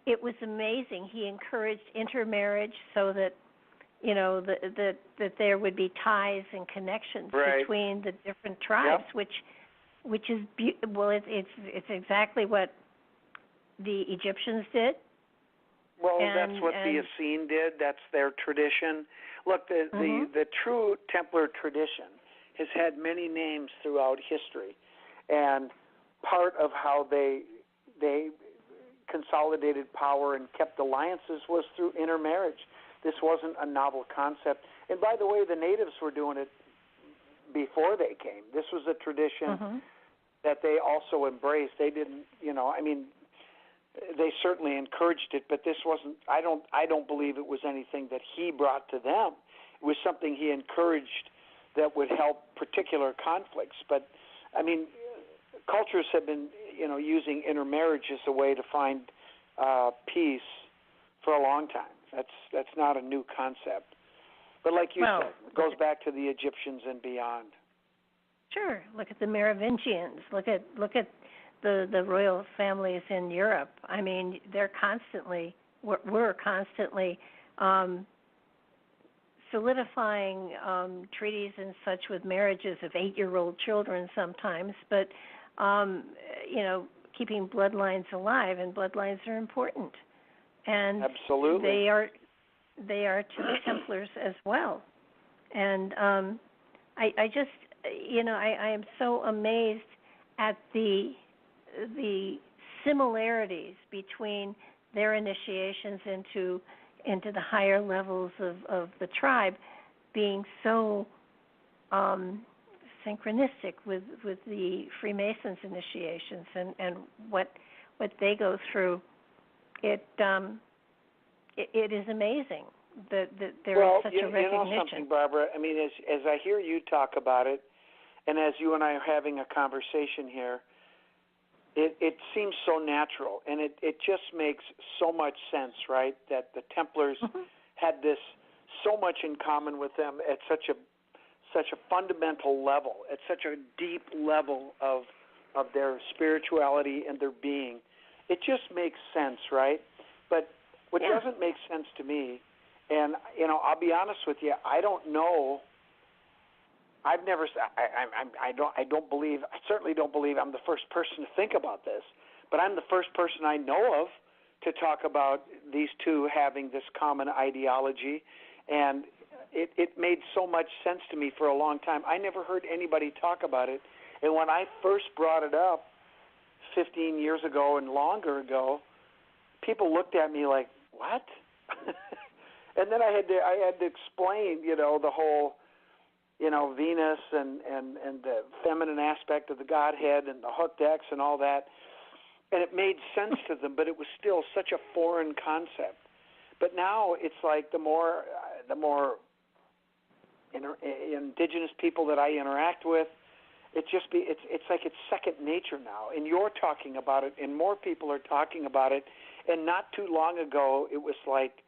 [SPEAKER 2] it was amazing. He encouraged intermarriage so that, you know, that there would be ties and connections between the different tribes, which is it's exactly what the Egyptians did.
[SPEAKER 3] Well, that's what the Essene did. That's their tradition. Look, the true Templar tradition has had many names throughout history, and part of how they consolidated power and kept alliances was through intermarriage. This wasn't a novel concept. And by the way, the natives were doing it before they came. This was a tradition that they also embraced. They didn't, you know, I mean, they certainly encouraged it, but this wasn't, I don't believe it was anything that he brought to them. It was something he encouraged that would help particular conflicts. But, I mean, cultures have been, you know, using intermarriage as a way to find peace for a long time. That's not a new concept. But like you said, it goes back to the Egyptians and beyond.
[SPEAKER 2] Sure. Look at the Merovingians. Look at the royal families in Europe. I mean, we're constantly solidifying treaties and such with marriages of 8-year-old children sometimes, but you know, keeping bloodlines alive, and bloodlines are important. And
[SPEAKER 3] absolutely,
[SPEAKER 2] they are to the Templars as well. And I just, you know, I am so amazed at the similarities between their initiations into the higher levels of the tribe, being so synchronistic with the Freemasons initiations and what they go through. It is amazing that there is such a recognition.
[SPEAKER 3] You know something, Barbara? I mean, as I hear you talk about it, and as you and I are having a conversation here, it seems so natural, and it just makes so much sense, right? That the Templars had this so much in common with them at such a fundamental level, at such a deep level of their spirituality and their being. It just makes sense, right? But what doesn't make sense to me, and I'll be honest with you, I don't know. I've never. I don't believe. I certainly don't believe I'm the first person to think about this. But I'm the first person I know of to talk about these two having this common ideology, and it made so much sense to me for a long time. I never heard anybody talk about it, and when I first brought it up 15 years ago and longer ago, people looked at me like, "What?" And then I had to explain, the whole, Venus and the feminine aspect of the Godhead and the hooked X and all that, and it made sense to them, but it was still such a foreign concept. But now it's like the more indigenous people that I interact with, it's like it's second nature now, and you're talking about it, and more people are talking about it, and not too long ago it was like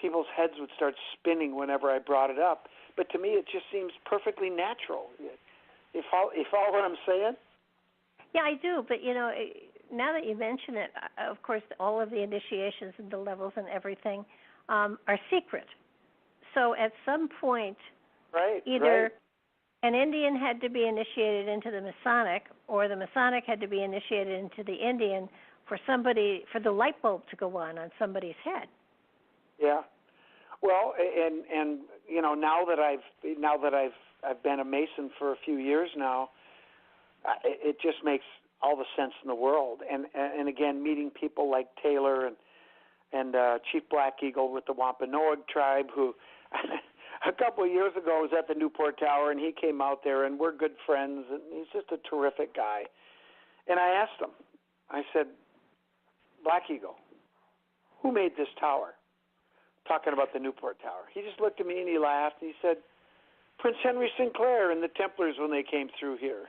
[SPEAKER 3] people's heads would start spinning whenever I brought it up. But to me, it just seems perfectly natural. You follow what I'm saying?
[SPEAKER 2] Yeah, I do. But, now that you mention it, of course, all of the initiations and the levels and everything are secret. So at some point, either an Indian had to be initiated into the Masonic, or the Masonic had to be initiated into the Indian for the light bulb to go on somebody's head.
[SPEAKER 3] Yeah. Well, and now that I've been a Mason for a few years now, it just makes all the sense in the world. And again, meeting people like Taylor and Chief Black Eagle with the Wampanoag tribe, who a couple of years ago was at the Newport Tower, and he came out there, and we're good friends, and he's just a terrific guy. And I asked him, I said, Black Eagle, who made this tower? Talking about the Newport Tower. He just looked at me and he laughed, and he said, Prince Henry Sinclair and the Templars when they came through here.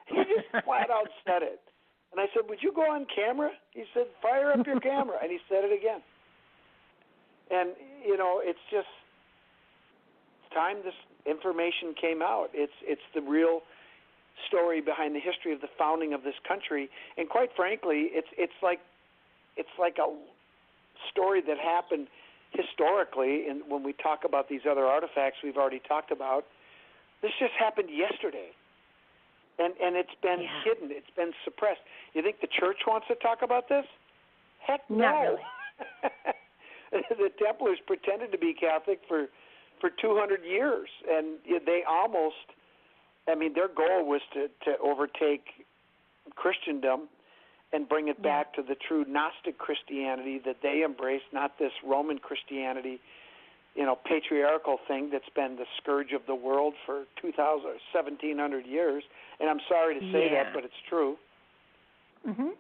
[SPEAKER 3] He just flat out said it. And I said, would you go on camera? He said, fire up your camera. And he said it again. And, it's just time this information came out. It's the real story behind the history of the founding of this country. And quite frankly, it's like a story that happened historically, and when we talk about these other artifacts we've already talked about, this just happened yesterday. And it's been hidden. It's been suppressed. You think the church wants to talk about this? Heck no.
[SPEAKER 2] Not really.
[SPEAKER 3] The Templars pretended to be Catholic for 200 years, and they almost, their goal was to overtake Christendom and bring it back to the true Gnostic Christianity that they embraced, not this Roman Christianity, patriarchal thing that's been the scourge of the world for 1,700 years. And I'm sorry to say that, but it's true.
[SPEAKER 2] Mhm.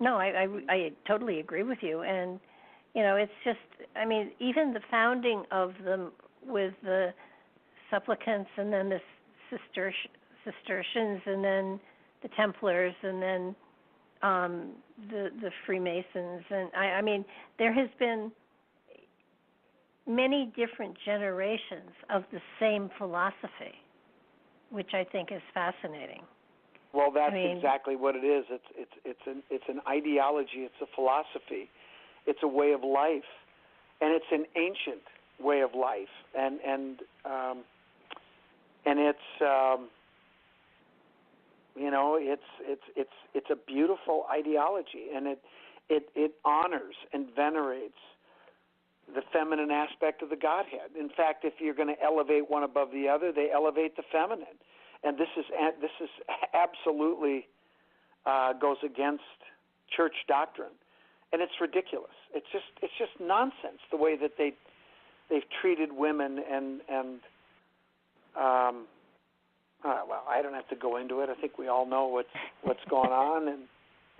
[SPEAKER 2] No, I totally agree with you. And, it's just, even the founding of them with the supplicants and then the Cistercians and then the Templars and then the Freemasons. And, there has been many different generations of the same philosophy, which I think is fascinating.
[SPEAKER 3] Well, that's exactly what it is. It's an ideology. It's a philosophy. It's a way of life, and it's an ancient way of life. And it's a beautiful ideology, and it honors and venerates the feminine aspect of the Godhead. In fact, if you're going to elevate one above the other, they elevate the feminine. And this is absolutely goes against church doctrine, and it's ridiculous. It's just nonsense the way that they've treated women and well, I don't have to go into it. I think we all know what's going on, and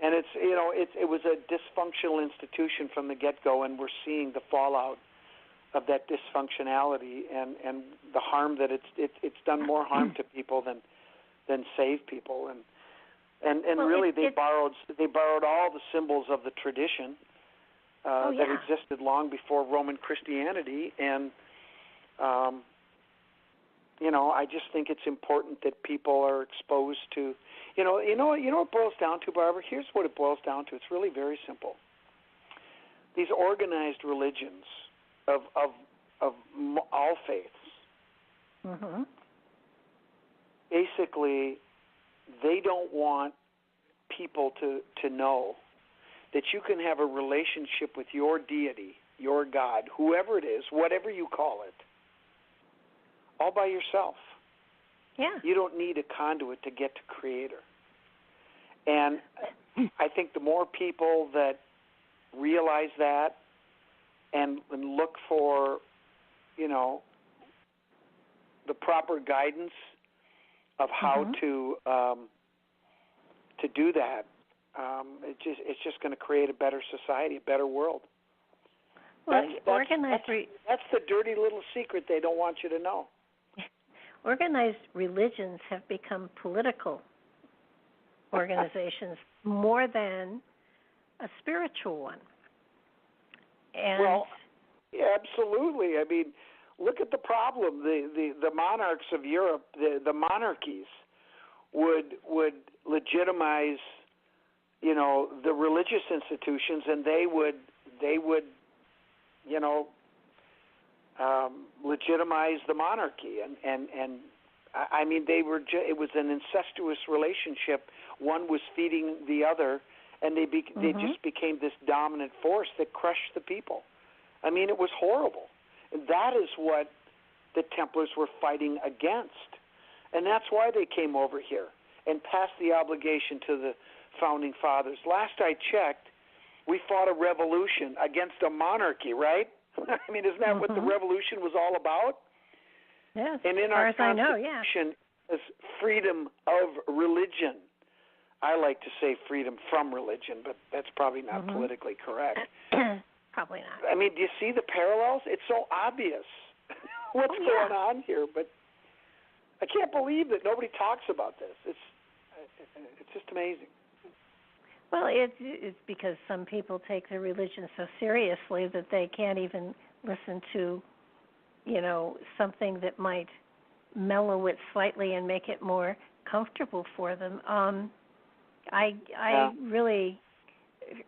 [SPEAKER 3] it's it was a dysfunctional institution from the get-go, and we're seeing the fallout of that dysfunctionality and the harm that it's done more harm to people than save people, and well, really they borrowed all the symbols of the tradition that existed long before Roman Christianity, and I just think it's important that people are exposed to, what it boils down to, Barbara? Here's what it boils down to. It's really very simple. These organized religions of all faiths, basically, they don't want people to know that you can have a relationship with your deity, your God, whoever it is, whatever you call it, all by yourself.
[SPEAKER 2] Yeah.
[SPEAKER 3] You don't need a conduit to get to Creator. And I think the more people that realize that and look for, the proper guidance of how to do that, it's just going to create a better society, a better world.
[SPEAKER 2] Well,
[SPEAKER 3] that's the dirty little secret they don't want you to know.
[SPEAKER 2] Organized religions have become political organizations more than a spiritual one. And
[SPEAKER 3] well, yeah, absolutely. I mean, look at the problem. The monarchs of Europe, the monarchies, would legitimize, the religious institutions, and they would legitimize the monarchy, and I mean it was an incestuous relationship. One was feeding the other, and they just became this dominant force that crushed the people. I mean, it was horrible, and that is what the Templars were fighting against, and that's why they came over here and passed the obligation to the founding fathers. Last I checked, we fought a revolution against a monarchy, right? I mean, isn't that what the revolution was all about?
[SPEAKER 2] Yes,
[SPEAKER 3] and in our Constitution is freedom of religion. I like to say freedom from religion, but that's probably not politically correct.
[SPEAKER 2] Probably not.
[SPEAKER 3] I mean, do you see the parallels? It's so obvious what's going on here, but I can't believe that nobody talks about this. It's just amazing.
[SPEAKER 2] Well, it's because some people take their religion so seriously that they can't even listen to, something that might mellow it slightly and make it more comfortable for them. I really,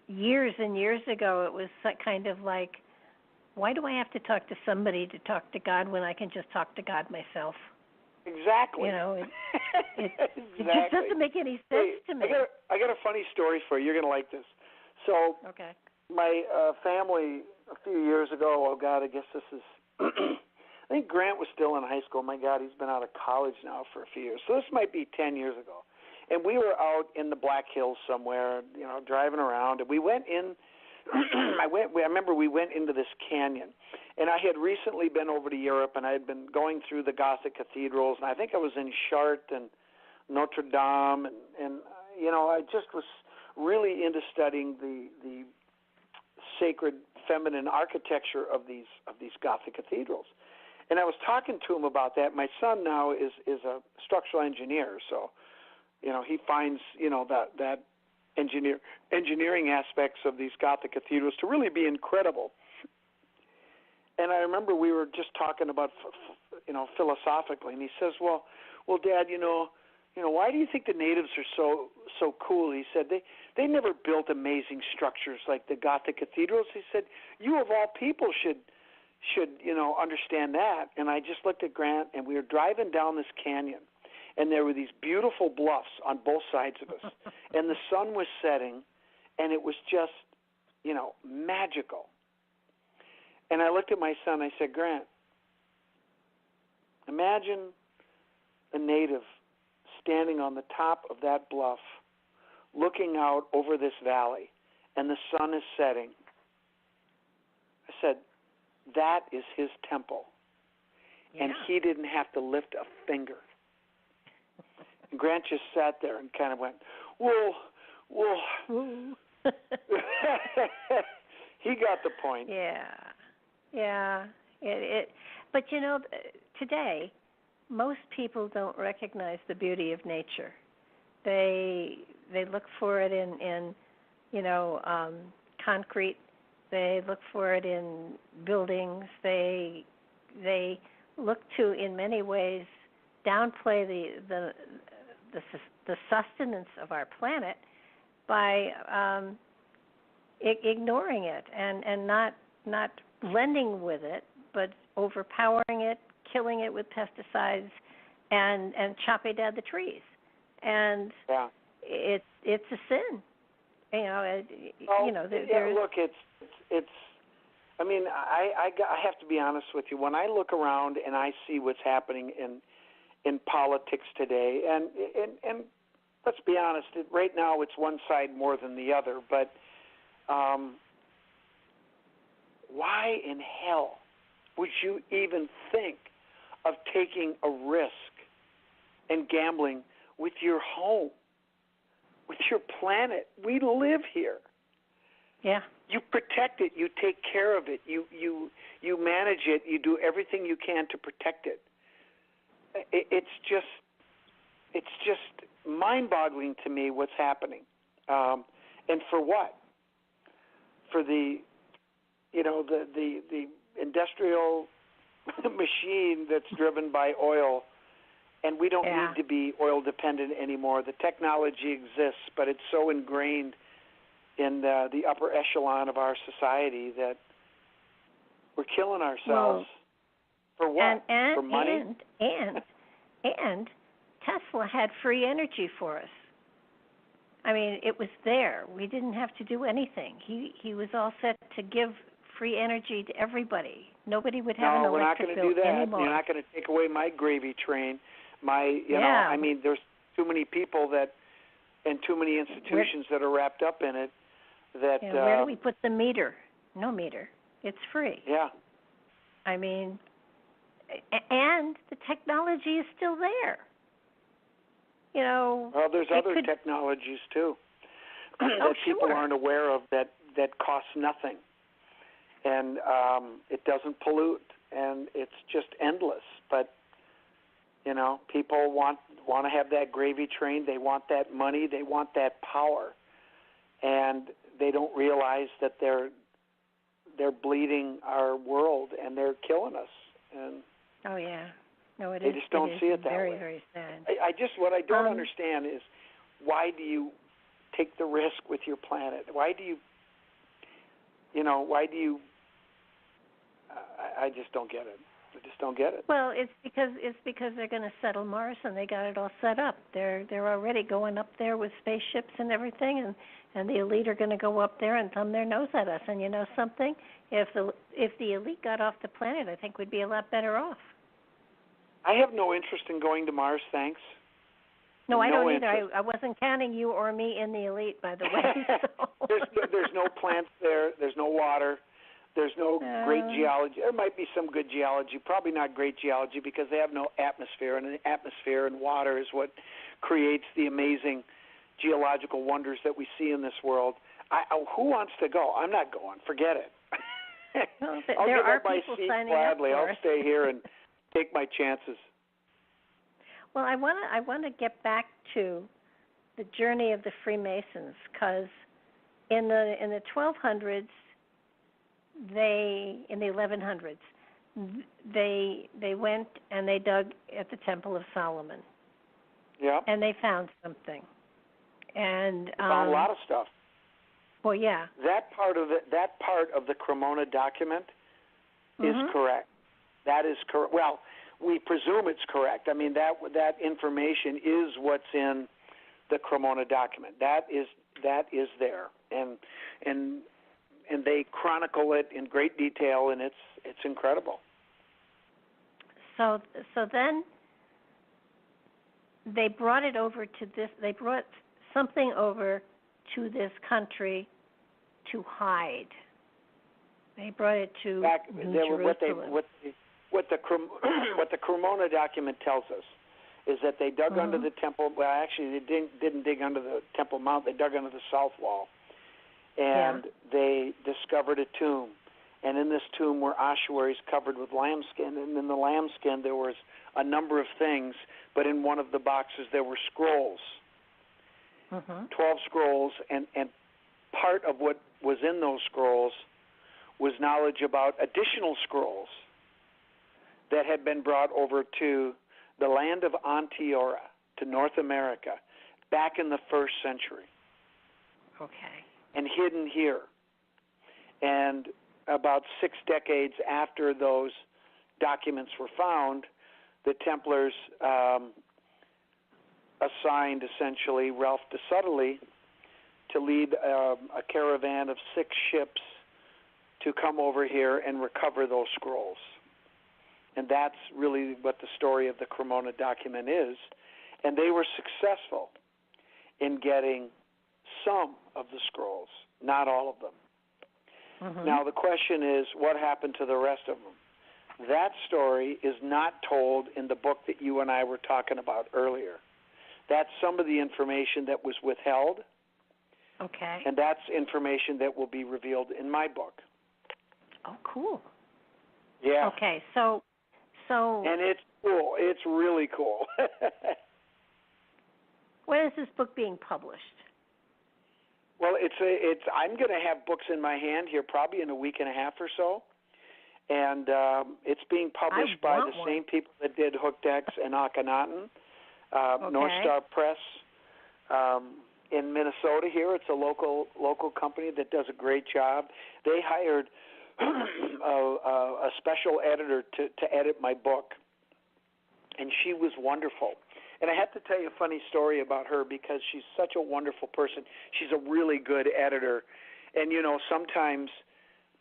[SPEAKER 2] years and years ago, it was kind of like, why do I have to talk to somebody to talk to God when I can just talk to God myself?
[SPEAKER 3] Exactly.
[SPEAKER 2] It just doesn't make any sense to me.
[SPEAKER 3] I got a funny story for you. You're going to like this. So, my family a few years ago, oh God, I guess this is, I think Grant was still in high school. My God, he's been out of college now for a few years. So this might be 10 years ago. And we were out in the Black Hills somewhere, driving around, and we went in. I remember we went into this canyon, and I had recently been over to Europe, and I had been going through the Gothic cathedrals, and I think I was in Chartres and Notre Dame, and I just was really into studying the sacred feminine architecture of these Gothic cathedrals. And I was talking to him about that. My son now is a structural engineer, so he finds that engineering aspects of these Gothic cathedrals to really be incredible. And I remember we were just talking about, philosophically, and he says, "Well, Dad, why do you think the natives are so cool?" He said, "They never built amazing structures like the Gothic cathedrals." He said, "You of all people should understand that." And I just looked at Grant, and we were driving down this canyon, and there were these beautiful bluffs on both sides of us, and the sun was setting, and it was just, magical. And I looked at my son, I said, "Grant, imagine a native standing on the top of that bluff, looking out over this valley, and the sun is setting." I said, that is his temple.
[SPEAKER 2] Yeah.
[SPEAKER 3] And he didn't have to lift a finger. And Grant just sat there and kind of went, whoa. He got the point.
[SPEAKER 2] Yeah. But today, most people don't recognize the beauty of nature. They look for it in concrete. They look for it in buildings. They look to, in many ways, downplay the sustenance of our planet by ignoring it and not blending with it, but overpowering it, killing it with pesticides, and chopping down the trees. And it's a sin.
[SPEAKER 3] Look, it's. I mean, I have to be honest with you. When I look around and I see what's happening in politics today, and let's be honest, right now it's one side more than the other. But why in hell would you even think of taking a risk and gambling with your home, with your planet? We live here.
[SPEAKER 2] Yeah.
[SPEAKER 3] You protect it. You take care of it. You manage it. You do everything you can to protect it. It's just mind-boggling to me what's happening, and for what? For the industrial machine that's driven by oil, and we don't need to be oil dependent anymore. The technology exists, but it's so ingrained in the upper echelon of our society that we're killing ourselves. For what? For money?
[SPEAKER 2] And Tesla had free energy for us. I mean, it was there. We didn't have to do anything. He was all set to give free energy to everybody. Nobody would have an electric bill anymore. No, we're not going to do that.
[SPEAKER 3] Anymore. You're not going to take away my gravy train. I mean, there's too many people and too many institutions that are wrapped up in it.
[SPEAKER 2] Where do we put the meter? No meter. It's free.
[SPEAKER 3] Yeah.
[SPEAKER 2] I mean, and the technology is still there.
[SPEAKER 3] Well, there's other technologies too that people aren't aware of that cost nothing, and it doesn't pollute, and it's just endless. But people want to have that gravy train. They want that money. They want that power, and they don't realize that they're bleeding our world and they're killing us. And they just don't see it that
[SPEAKER 2] very,
[SPEAKER 3] way.
[SPEAKER 2] Very sad.
[SPEAKER 3] What I don't understand is, why do you take the risk with your planet? Why do you? I just don't get it. I just don't get it.
[SPEAKER 2] Well, it's because they're going to settle Mars, and they got it all set up. They're already going up there with spaceships and everything, and the elite are going to go up there and thumb their nose at us. And you know something? If the elite got off the planet, I think we'd be a lot better off.
[SPEAKER 3] I have no interest in going to Mars, thanks.
[SPEAKER 2] No, I don't either. I wasn't counting you or me in the elite, by the way. So.
[SPEAKER 3] There's no plants there. There's no water. There's no great geology. There might be some good geology, probably not great geology because they have no atmosphere, and the atmosphere and water is what creates the amazing geological wonders that we see in this world. Who wants to go? I'm not going. Forget it.
[SPEAKER 2] Well,
[SPEAKER 3] I'll
[SPEAKER 2] there
[SPEAKER 3] give
[SPEAKER 2] are
[SPEAKER 3] up my
[SPEAKER 2] people
[SPEAKER 3] seat
[SPEAKER 2] signing
[SPEAKER 3] gladly.
[SPEAKER 2] up for
[SPEAKER 3] I'll
[SPEAKER 2] it.
[SPEAKER 3] stay here and take my chances.
[SPEAKER 2] Well, I want to get back to the journey of the Freemasons, because in the 1200s, in the 1100s, they went and they dug at the Temple of Solomon.
[SPEAKER 3] Yeah.
[SPEAKER 2] And they found something. And
[SPEAKER 3] they found a lot of stuff.
[SPEAKER 2] Well, yeah.
[SPEAKER 3] That part of the Cremona document is correct. That is correct. Well, we presume it's correct. I mean, that information is what's in the Cremona document. That is there, and they chronicle it in great detail, and it's incredible.
[SPEAKER 2] So then they brought it over to this. They brought something over to this country to hide. They brought it to
[SPEAKER 3] Jerusalem. What the Cremona document tells us is that they dug under the temple. Well, actually, they didn't dig under the Temple Mount. They dug under the south wall, and they discovered a tomb. And in this tomb were ossuaries covered with lambskin, and in the lambskin there was a number of things, but in one of the boxes there were scrolls, 12 scrolls, and part of what was in those scrolls was knowledge about additional scrolls that had been brought over to the land of Antiora, to North America, back in the 1st century.
[SPEAKER 2] Okay.
[SPEAKER 3] And hidden here. And about 6 decades after those documents were found, the Templars assigned, essentially, Ralph de Sudley to lead a caravan of 6 ships to come over here and recover those scrolls. And that's really what the story of the Cremona document is. And they were successful in getting some of the scrolls, not all of them. Now, the question is, what happened to the rest of them? That story is not told in the book that you and I were talking about earlier. That's some of the information that was withheld.
[SPEAKER 2] Okay.
[SPEAKER 3] And that's information that will be revealed in my book.
[SPEAKER 2] Oh, cool.
[SPEAKER 3] Yeah.
[SPEAKER 2] Okay, so
[SPEAKER 3] and it's cool. It's really cool.
[SPEAKER 2] When is this book being published?
[SPEAKER 3] Well, I'm going to have books in my hand here probably in a week and a half or so, and it's being published by the same people that did Hooked X and Akhenaten, North Star Press in Minnesota. Here, it's a local company that does a great job. They hired a special editor to edit my book, and she was wonderful. And I have to tell you a funny story about her because she's such a wonderful person. She's a really good editor. And, sometimes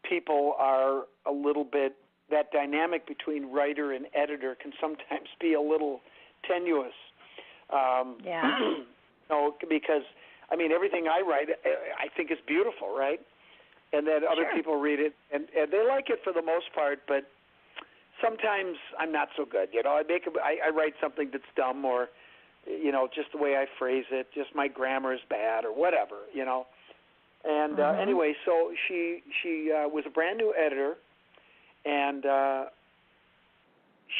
[SPEAKER 3] people are a little bit, that dynamic between writer and editor can sometimes be a little tenuous. Because, everything I write I think is beautiful, right? And then other people read it, and they like it for the most part, but sometimes I'm not so good. I write something that's dumb, or just the way I phrase it, just my grammar is bad, or whatever. And anyway, so she was a brand new editor, and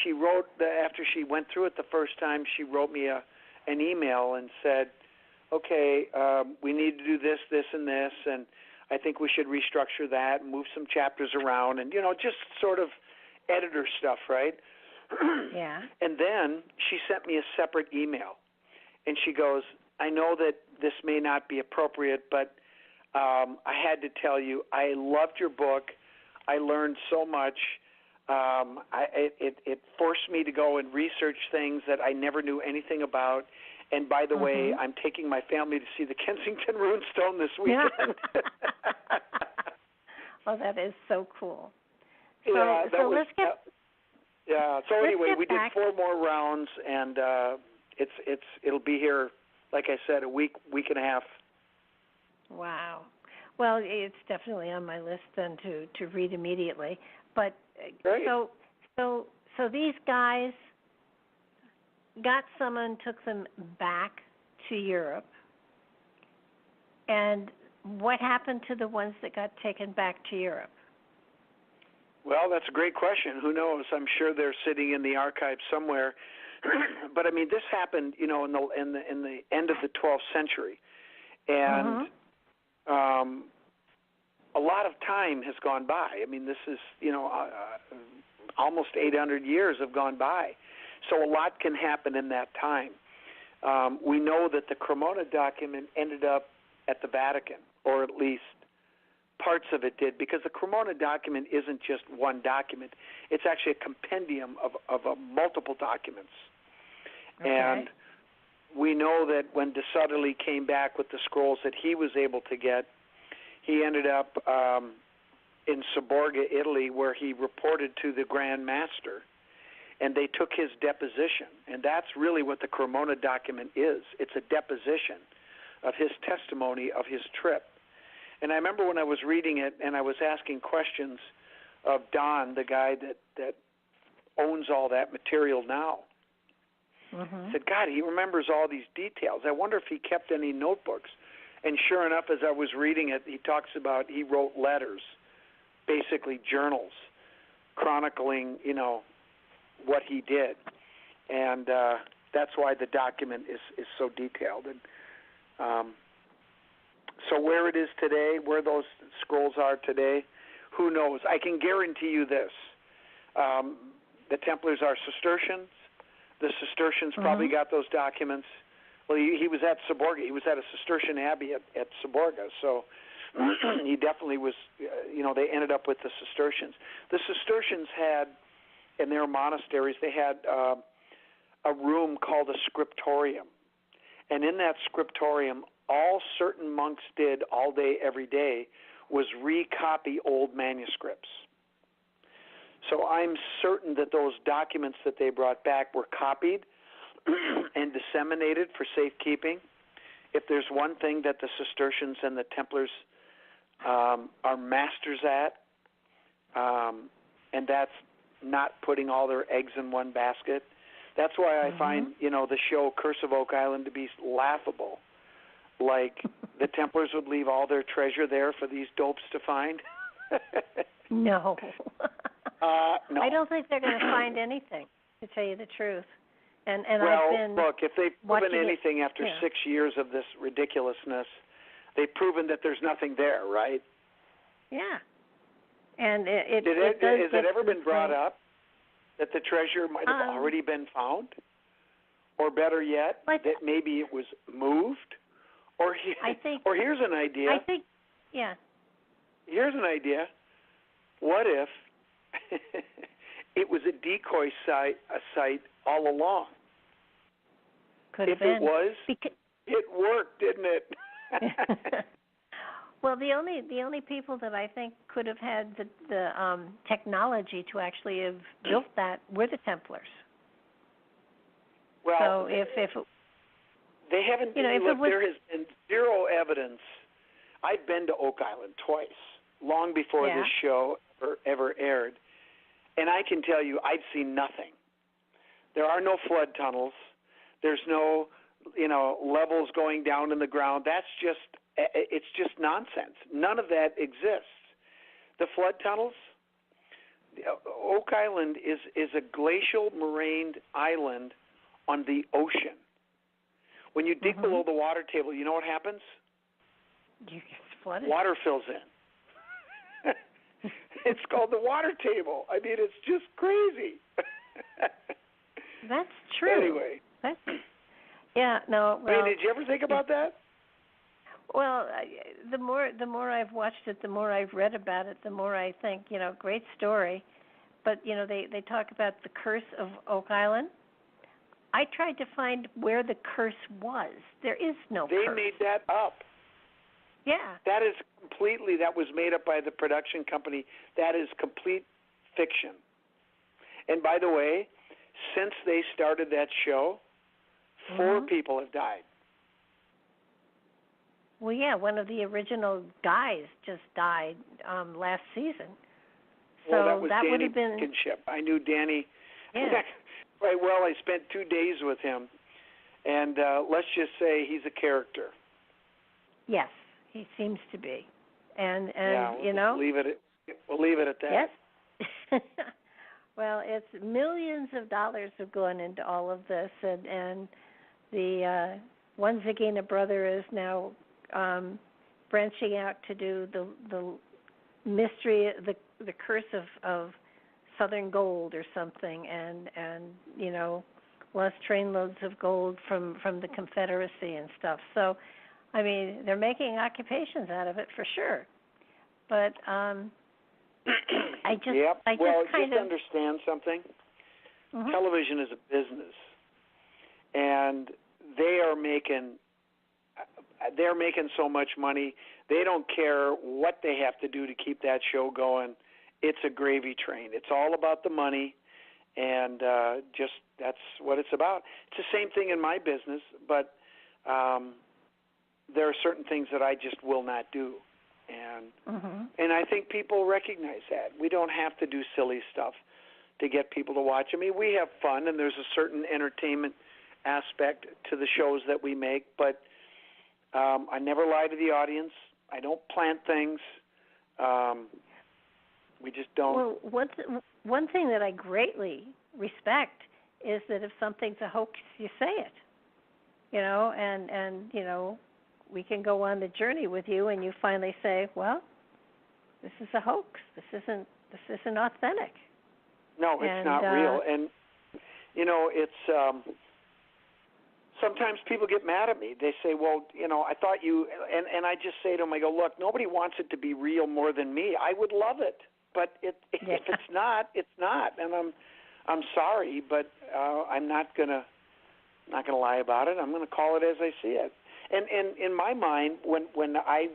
[SPEAKER 3] she wrote after she went through it the first time. She wrote me an email and said, "Okay, we need to do this, this, and this, and I think we should restructure that and move some chapters around, and just sort of editor stuff, right?"
[SPEAKER 2] Yeah.
[SPEAKER 3] And then she sent me a separate email, and she goes, "I know that this may not be appropriate, but I had to tell you, I loved your book. I learned so much. It forced me to go and research things that I never knew anything about. And by the way, I'm taking my family to see the Kensington Runestone this weekend."
[SPEAKER 2] Well, that is so cool.
[SPEAKER 3] So anyway, we did 4 more rounds, and it'll be here, like I said, a week and a half.
[SPEAKER 2] Wow. Well, it's definitely on my list then to read immediately. But
[SPEAKER 3] Great.
[SPEAKER 2] So these guys got someone, took them back to Europe, and what happened to the ones that got taken back to Europe?
[SPEAKER 3] Well, that's a great question. Who knows? I'm sure they're sitting in the archives somewhere. But this happened, in the end of the 12th century, and a lot of time has gone by. This is almost 800 years have gone by, so a lot can happen in that time. We know that the Cremona document ended up at the Vatican, or at least parts of it did, because the Cremona document isn't just one document. It's actually a compendium of multiple documents. Okay. And we know that when de Sudley came back with the scrolls that he was able to get, he ended up in Saborga, Italy, where he reported to the Grand Master, and they took his deposition. And that's really what the Cremona document is. It's a deposition of his testimony of his trip. And I remember when I was reading it and I was asking questions of Don, the guy that owns all that material now. I said, God, he remembers all these details. I wonder if he kept any notebooks. And sure enough, as I was reading it, he talks about he wrote letters, basically journals, chronicling, what he did. And that's why the document is so detailed. And so where it is today, where those scrolls are today, who knows? I can guarantee you this. The Templars are Cistercians. The Cistercians probably got those documents. Well, he was at Seborga. He was at a Cistercian abbey at Seborga. So he definitely was, they ended up with the Cistercians. The Cistercians had, in their monasteries, they had a room called a scriptorium. And in that scriptorium, all certain monks did all day, every day, was recopy old manuscripts. So I'm certain that those documents that they brought back were copied and disseminated for safekeeping. If there's one thing that the Cistercians and the Templars are masters at, and that's not putting all their eggs in one basket. That's why I find, the show Curse of Oak Island to be laughable. Like the Templars would leave all their treasure there for these dopes to find.
[SPEAKER 2] No.
[SPEAKER 3] No.
[SPEAKER 2] I don't think they're going to find anything, to tell you the truth. And
[SPEAKER 3] well,
[SPEAKER 2] I've been
[SPEAKER 3] look, if they've proven anything
[SPEAKER 2] it,
[SPEAKER 3] after 6 years of this ridiculousness, they've proven that there's nothing there, right?
[SPEAKER 2] Yeah. And it
[SPEAKER 3] has it ever been brought up that the treasure might have already been found? Or better yet, that maybe it was moved? Or here's an idea.
[SPEAKER 2] I think, yeah.
[SPEAKER 3] Here's an idea. What if it was a decoy site all along?
[SPEAKER 2] Could have been.
[SPEAKER 3] If it was, it worked, didn't it?
[SPEAKER 2] Well, the only people that I think could have had the technology to actually have built that were the Templars.
[SPEAKER 3] Well,
[SPEAKER 2] so if
[SPEAKER 3] they haven't, there has been zero evidence. I've been to Oak Island twice, long before this show ever aired, and I can tell you I've seen nothing. There are no flood tunnels. There's no, levels going down in the ground. It's just nonsense. None of that exists. The flood tunnels, Oak Island is a glacial morained island on the ocean. When you dig below the water table, you know what happens?
[SPEAKER 2] You get flooded.
[SPEAKER 3] Water fills in. It's called the water table. I mean, it's just crazy.
[SPEAKER 2] That's true.
[SPEAKER 3] Anyway.
[SPEAKER 2] No. Well,
[SPEAKER 3] did you ever think about that?
[SPEAKER 2] Well, the more I've watched it, the more I've read about it, the more I think, great story. But, they talk about the curse of Oak Island. I tried to find where the curse was. There is no curse.
[SPEAKER 3] They made that up.
[SPEAKER 2] Yeah.
[SPEAKER 3] That was made up by the production company. That is complete fiction. And by the way, since they started that show, 4 people have died.
[SPEAKER 2] Well, yeah, one of the original guys just died last season. So
[SPEAKER 3] well, that was
[SPEAKER 2] that
[SPEAKER 3] Danny
[SPEAKER 2] would have been.
[SPEAKER 3] Blankenship. I knew Danny
[SPEAKER 2] Yeah.
[SPEAKER 3] quite well. I spent 2 days with him, and let's just say he's a character.
[SPEAKER 2] Yes, he seems to be, and
[SPEAKER 3] we'll leave it at that.
[SPEAKER 2] Yes. Well, it's millions of dollars have gone into all of this, and the one Zagina brother is now branching out to do the mystery, the curse of Southern gold or something, and lost trainloads of gold from the Confederacy and stuff. So, I mean, they're making occupations out of it for sure. But I just
[SPEAKER 3] understand something. Television is a business, and they're making so much money. They don't care what they have to do to keep that show going. It's a gravy train. It's all about the money, and just that's what it's about. It's the same thing in my business, but there are certain things that I just will not do, And I think people recognize that. We don't have to do silly stuff to get people to watch. I mean, we have fun, and there's a certain entertainment aspect to the shows that we make, but I never lie to the audience. I don't plant things. We just don't.
[SPEAKER 2] Well, one thing that I greatly respect is that if something's a hoax, you say it. And we can go on the journey with you, and you finally say, well, this is a hoax. This isn't authentic.
[SPEAKER 3] No, it's not real. And it's sometimes people get mad at me. They say, well, I thought you, and I just say to them, I go, look, nobody wants it to be real more than me. I would love it, but if it's not, it's not. And I'm sorry, but I'm not gonna lie about it. I'm gonna call it as I see it. And in my mind, when I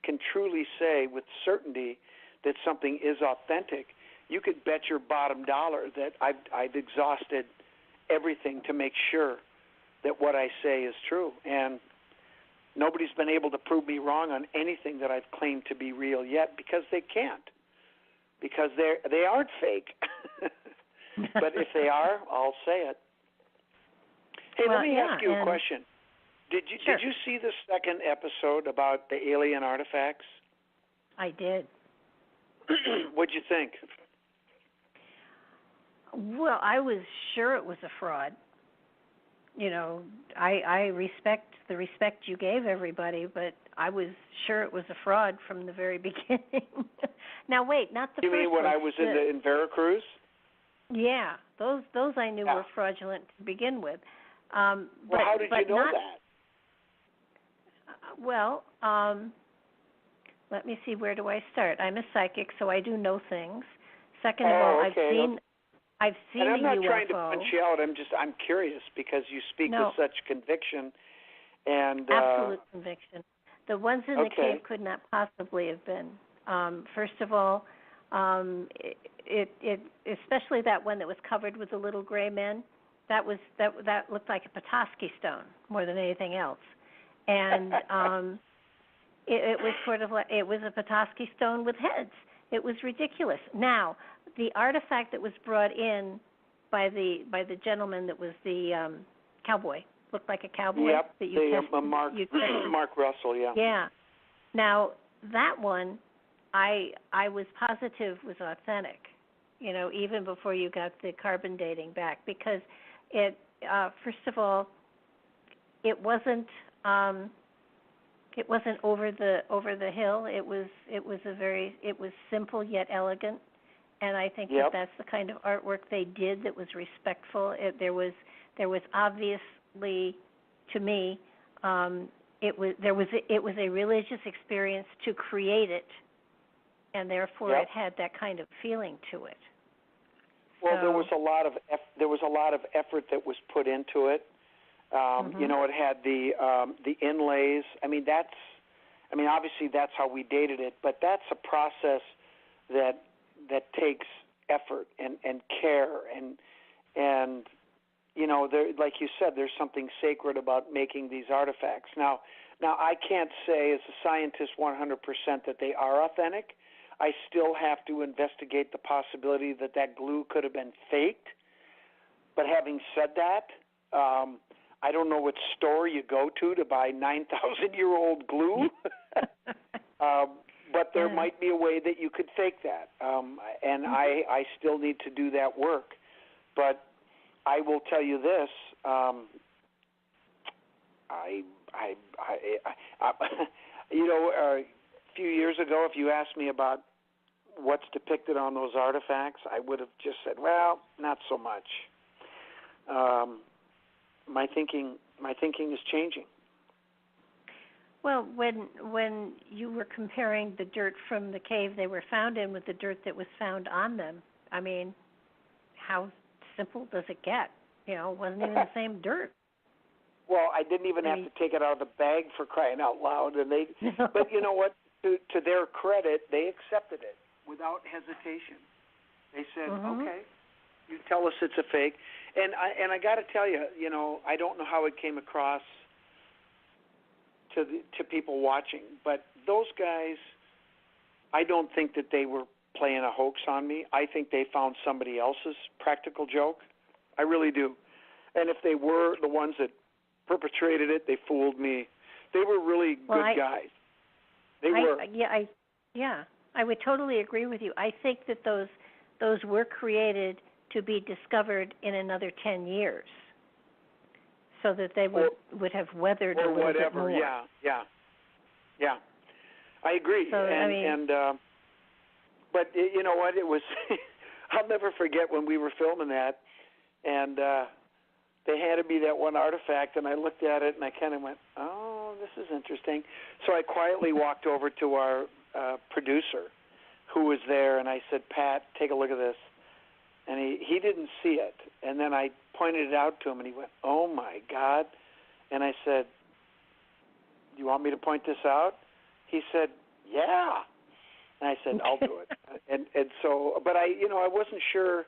[SPEAKER 3] can truly say with certainty that something is authentic, you could bet your bottom dollar that I've exhausted everything to make sure that what I say is true. And nobody's been able to prove me wrong on anything that I've claimed to be real yet, because they can't, because they aren't fake. But if they are, I'll say it. Hey, let me ask you a question. Did you see the second episode about the alien artifacts?
[SPEAKER 2] I did.
[SPEAKER 3] What'd you think?
[SPEAKER 2] Well, I was sure it was a fraud. I respect the respect you gave everybody, but I was sure it was a fraud from the very beginning. Now, wait, not the first one. You mean when I was
[SPEAKER 3] in Veracruz?
[SPEAKER 2] Yeah, those I knew were fraudulent to begin with.
[SPEAKER 3] How did you know that?
[SPEAKER 2] Well, let me see, where do I start? I'm a psychic, so I do know things. Second of all, I've seen
[SPEAKER 3] and I'm not
[SPEAKER 2] UFO.
[SPEAKER 3] trying to punch you out. I'm curious because you speak with such conviction and
[SPEAKER 2] absolute conviction. The ones in the cave could not possibly have been. First of all, it especially that one that was covered with the little gray men. That looked like a Petoskey stone more than anything else, and it was sort of like it was a Petoskey stone with heads. It was ridiculous. Now, the artifact that was brought in by the gentleman that was the cowboy, looked like a cowboy.
[SPEAKER 3] Yep,
[SPEAKER 2] that you tested,
[SPEAKER 3] Mark Russell, yeah.
[SPEAKER 2] Yeah. Now, that one, I was positive was authentic, even before you got the carbon dating back, because it, first of all, it wasn't over the hill. It was simple yet elegant, and I think that's the kind of artwork they did that was respectful. There was obviously, to me, it was a religious experience to create it, and therefore it had that kind of feeling to it.
[SPEAKER 3] Well, there was a lot of effort that was put into it. It had the inlays. Obviously that's how we dated it, but that's a process that takes effort and care and there, like you said, there's something sacred about making these artifacts. Now I can't say as a scientist 100% that they are authentic. I still have to investigate the possibility that glue could have been faked. But having said that, I don't know what store you go to buy 9,000-year-old glue, but there might be a way that you could fake that, and I still need to do that work. But I will tell you this: a few years ago, if you asked me about what's depicted on those artifacts, I would have just said, well, not so much. My thinking is changing.
[SPEAKER 2] Well, when you were comparing the dirt from the cave they were found in with the dirt that was found on them, how simple does it get? It wasn't even the same dirt.
[SPEAKER 3] Well, I didn't even have to take it out of the bag, for crying out loud. And but you know what? To their credit, they accepted it without hesitation. They said, "Okay, you tell us it's a fake." And I got to tell you, I don't know how it came across to people watching, but those guys I don't think that they were playing a hoax on me. I think they found somebody else's practical joke. I really do. And if they were the ones that perpetrated it, they fooled me. They were really good guys. They were.
[SPEAKER 2] Yeah, I would totally agree with you. I think that those were created to be discovered in another 10 years, so that they would have weathered a little bit more.
[SPEAKER 3] Yeah. I agree.
[SPEAKER 2] So,
[SPEAKER 3] but you know what? It was. I'll never forget when we were filming that, and they handed me that one artifact, and I looked at it, and I kind of went, "Oh, this is interesting." So I quietly walked over to our producer, who was there, and I said, "Pat, take a look at this." And he didn't see it. And then I pointed it out to him, and he went, "Oh, my God." And I said, "Do you want me to point this out?" He said, "Yeah." And I said, "I'll do it." And so, but I wasn't sure,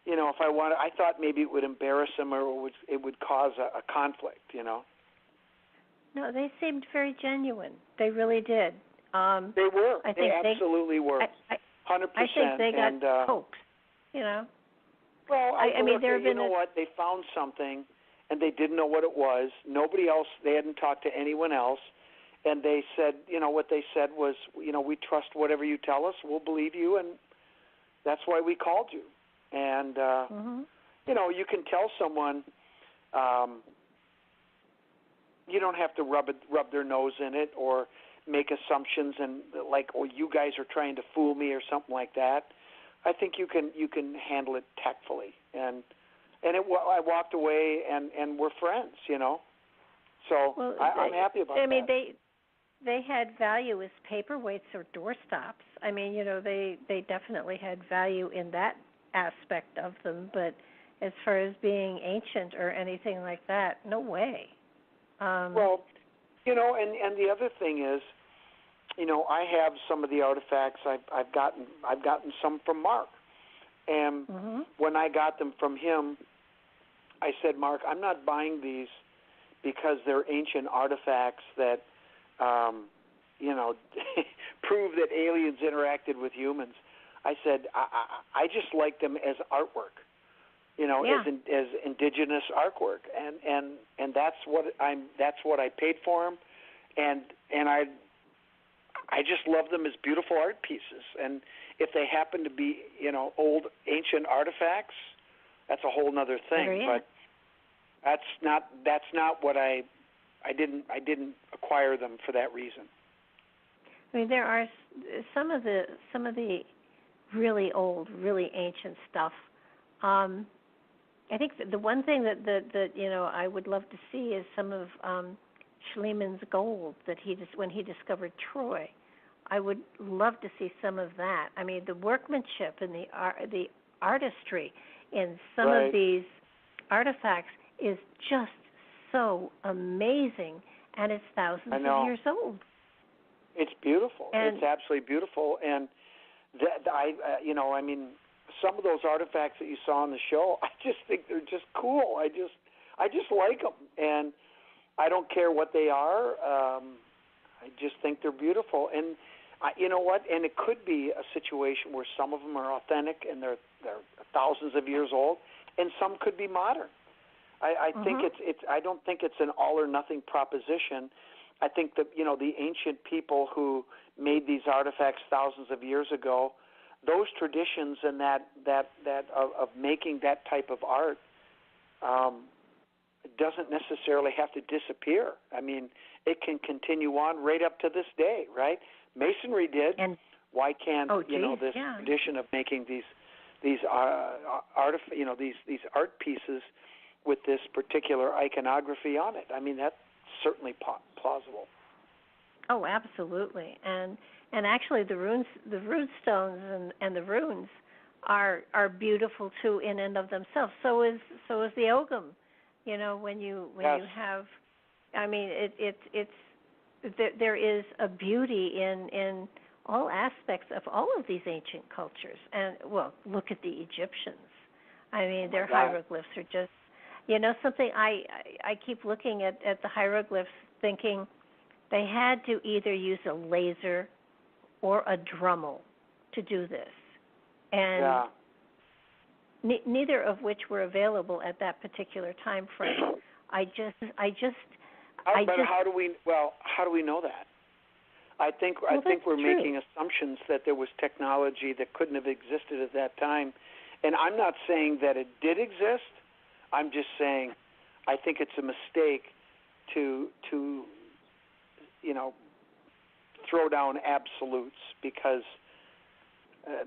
[SPEAKER 3] if I wanted. I thought maybe it would embarrass him or it would cause a conflict, No,
[SPEAKER 2] they seemed very genuine. They really did.
[SPEAKER 3] They were. They absolutely were. 100%.
[SPEAKER 2] I think they got hoaxed.
[SPEAKER 3] Well, what? They found something, and they didn't know what it was. Nobody else. They hadn't talked to anyone else, and they said, what they said was, we trust whatever you tell us. We'll believe you, and that's why we called you. And you can tell someone. You don't have to rub their nose in it or make assumptions and you guys are trying to fool me or something like that. I think you can handle it tactfully, and I walked away and we're friends, So I'm happy about that.
[SPEAKER 2] I mean, they had value as paperweights or doorstops. I mean, they definitely had value in that aspect of them, but as far as being ancient or anything like that, no way.
[SPEAKER 3] And the other thing is, I have some of the artifacts. I've gotten some from Mark, and when I got them from him, I said, "Mark, I'm not buying these because they're ancient artifacts that, prove that aliens interacted with humans." I said, I just like them as artwork, as indigenous artwork, and that's what I paid for them, and I just love them as beautiful art pieces. And if they happen to be, old ancient artifacts, that's a whole other thing. But that's not what I didn't acquire them for that reason.
[SPEAKER 2] I mean, there are some of the really old, really ancient stuff. I think the one thing that I would love to see is some of Schliemann's gold that when he discovered Troy. I would love to see some of that. I mean, the workmanship and the artistry in some of these artifacts is just so amazing, and it's thousands of years old.
[SPEAKER 3] It's beautiful. It's absolutely beautiful, and some of those artifacts that you saw on the show, I just think they're just cool. I just like them, and I don't care what they are. I just think they're beautiful, and you know what? And it could be a situation where some of them are authentic and they're thousands of years old, and some could be modern. I think it's. I don't think it's an all or nothing proposition. I think that the ancient people who made these artifacts thousands of years ago, those traditions and that of making that type of art doesn't necessarily have to disappear. I mean, it can continue on right up to this day, right? Masonry did. And why can't this tradition of making these art pieces with this particular iconography on it? I mean, that's certainly plausible.
[SPEAKER 2] Oh, absolutely. And actually, the rune stones and the runes are beautiful too in and of themselves. So is the Ogum. When you have, I mean, there is a beauty in all aspects of all of these ancient cultures. And look at the Egyptians. I mean, their hieroglyphs are just, something. I keep looking at the hieroglyphs, thinking they had to either use a laser or a Dremel to do this, and neither of which were available at that particular time frame. How
[SPEAKER 3] do we know that? I think we're making assumptions that there was technology that couldn't have existed at that time, and I'm not saying that it did exist. I'm just saying I think it's a mistake to throw down absolutes, because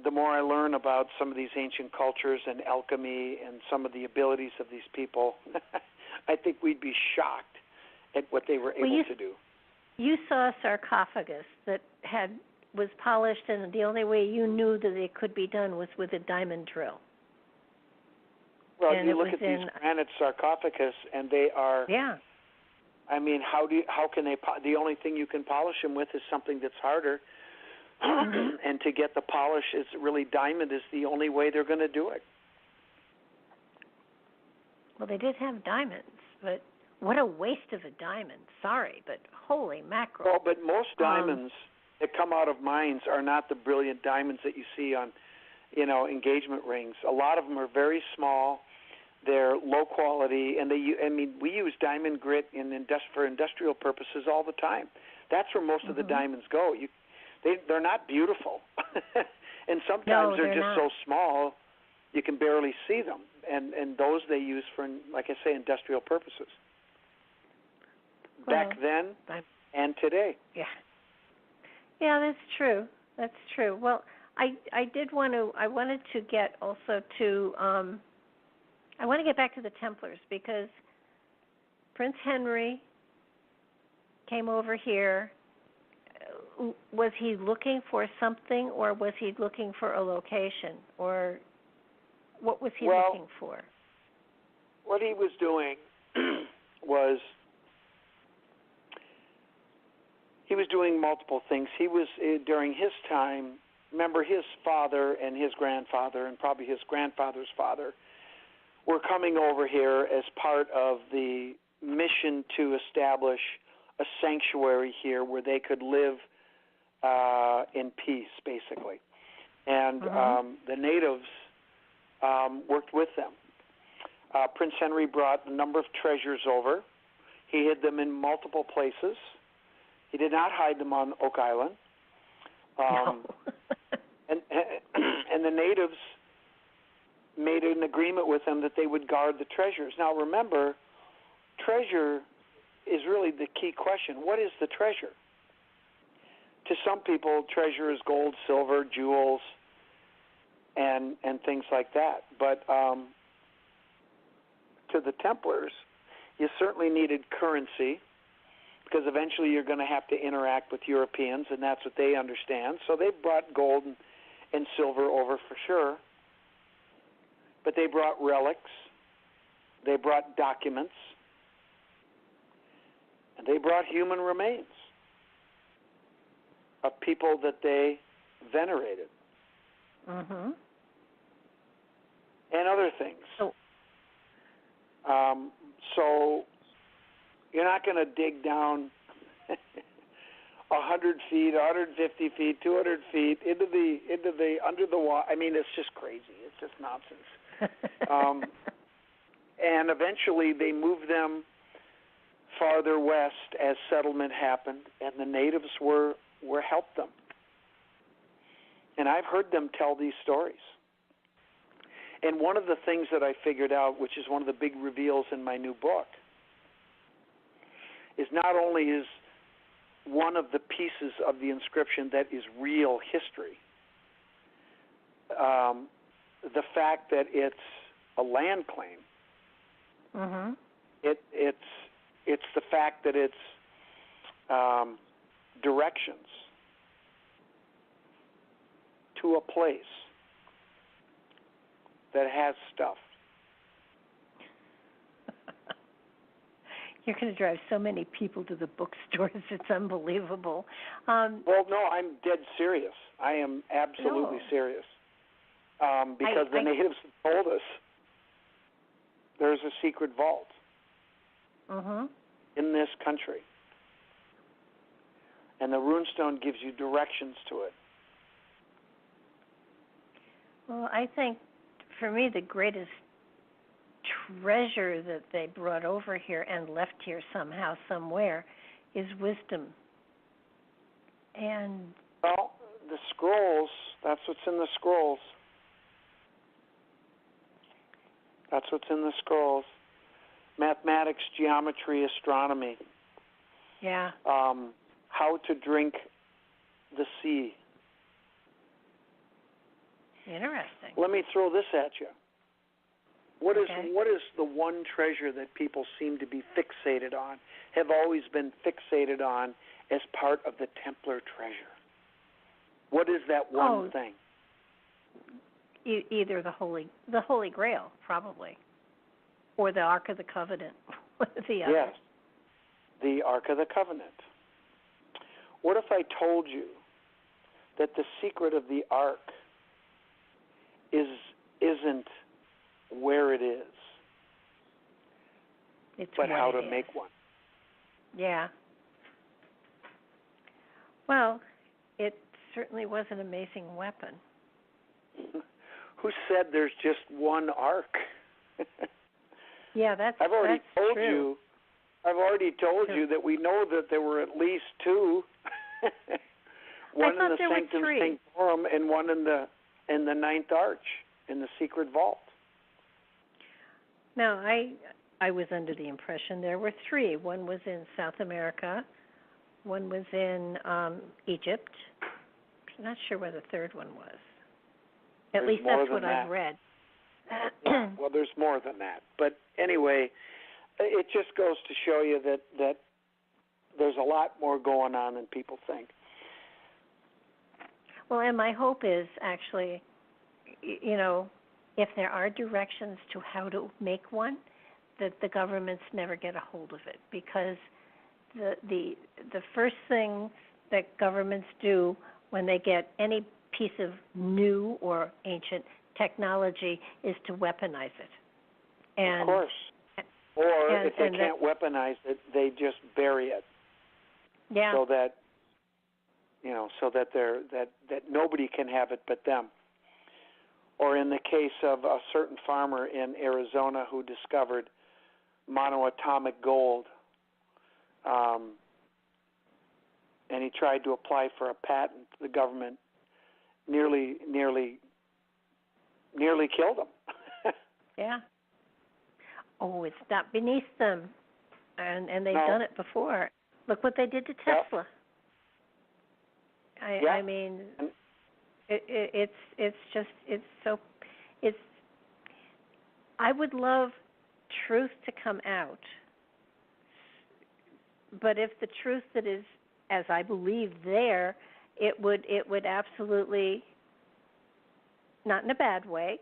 [SPEAKER 3] the more I learn about some of these ancient cultures and alchemy and some of the abilities of these people, I think we'd be shocked at what they were able to do.
[SPEAKER 2] You saw a sarcophagus that was polished, and the only way you knew that it could be done was with a diamond drill.
[SPEAKER 3] Well, you look at these granite sarcophagus, and they are.
[SPEAKER 2] Yeah.
[SPEAKER 3] I mean, how can they? The only thing you can polish them with is something that's harder, and to get the polish, it's really diamond is the only way they're going to do it.
[SPEAKER 2] Well, they did have diamonds, but what a waste of a diamond. Sorry, but holy mackerel.
[SPEAKER 3] Well, but most diamonds that come out of mines are not the brilliant diamonds that you see on, engagement rings. A lot of them are very small. They're low quality, and we use diamond grit for industrial purposes all the time. That's where most of the diamonds go. They're not beautiful, and sometimes they're just so small you can barely see them. And those they use for, like I say, industrial purposes. Back then and today.
[SPEAKER 2] Yeah. Yeah, that's true. That's true. Well, I wanted to get also to, I want to get back to the Templars, because Prince Henry came over here. Was he looking for something, or was he looking for a location, or what was he looking for?
[SPEAKER 3] What he was doing was he was doing multiple things. He was, during his time, remember his father and his grandfather and probably his grandfather's father were coming over here as part of the mission to establish a sanctuary here where they could live in peace, basically. And the natives worked with them. Prince Henry brought a number of treasures over. He hid them in multiple places. He did not hide them on Oak Island.
[SPEAKER 2] No.
[SPEAKER 3] and the natives made an agreement with them that they would guard the treasures. Now remember, treasure is really the key question. What is the treasure? To some people, treasure is gold, silver, jewels, and things like that. But to the Templars, you certainly needed currency, because eventually you're going to have to interact with Europeans, and that's what they understand. So they brought gold and silver over for sure. But they brought relics, they brought documents, and they brought human remains of people that they venerated.
[SPEAKER 2] Mm-hmm.
[SPEAKER 3] And other things.
[SPEAKER 2] Oh.
[SPEAKER 3] So you're not going to dig down 100 feet, 150 feet, 200 feet into the under the water. I mean, it's just crazy. It's just nonsense. And eventually they moved them farther west as settlement happened, and the natives were helped them. And I've heard them tell these stories. And one of the things that I figured out, which is one of the big reveals in my new book, is not only is one of the pieces of the inscription that is real history, the fact that it's a land claim.
[SPEAKER 2] Mm-hmm.
[SPEAKER 3] It's the fact that it's directions to a place that has stuff.
[SPEAKER 2] You're going to drive so many people to the bookstores. It's unbelievable.
[SPEAKER 3] Well, no, I'm dead serious. I am absolutely serious. Because the natives told us there's a secret vault in this country. And the runestone gives you directions to it.
[SPEAKER 2] Well, I think for me the greatest treasure that they brought over here and left here somehow, somewhere, is wisdom. And
[SPEAKER 3] well, the scrolls, that's what's in the scrolls. That's what's in the scrolls. Mathematics, geometry, astronomy.
[SPEAKER 2] Yeah.
[SPEAKER 3] How to drink the sea.
[SPEAKER 2] Interesting.
[SPEAKER 3] Let me throw this at you. What is the one treasure that people seem to be fixated on, have always been fixated on as part of the Templar treasure? What is that one thing?
[SPEAKER 2] Either the Holy Grail, probably, or the Ark of the Covenant. The other.
[SPEAKER 3] Yes, the Ark of the Covenant. What if I told you that the secret of the Ark isn't where it is, but how to make one?
[SPEAKER 2] Yeah. Well, it certainly was an amazing weapon.
[SPEAKER 3] Who said there's just one ark?
[SPEAKER 2] Yeah, that's
[SPEAKER 3] I've already told
[SPEAKER 2] true.
[SPEAKER 3] I've already told you that we know that there were at least two. One in the Sanctum Sanctorum and one in the ninth arch in the secret vault.
[SPEAKER 2] No, I was under the impression there were three. One was in South America, one was in Egypt. I'm not sure where the third one was. At least that's what I've read.
[SPEAKER 3] Well, there's more than that. But anyway, it just goes to show you that there's a lot more going on than people think.
[SPEAKER 2] Well, and my hope is actually, if there are directions to how to make one, that the governments never get a hold of it, because the first thing that governments do when they get any piece of new or ancient technology is to weaponize it. And,
[SPEAKER 3] of course. Or if they can't weaponize it, they just bury it.
[SPEAKER 2] Yeah.
[SPEAKER 3] So that that nobody can have it but them. Or in the case of a certain farmer in Arizona who discovered monoatomic gold, and he tried to apply for a patent, the government nearly killed him.
[SPEAKER 2] Yeah. Oh, it's not beneath them, and they've done it before. Look what they did to Tesla. I mean, it's so. I would love truth to come out, but if the truth that is, as I believe there, it would absolutely, not in a bad way,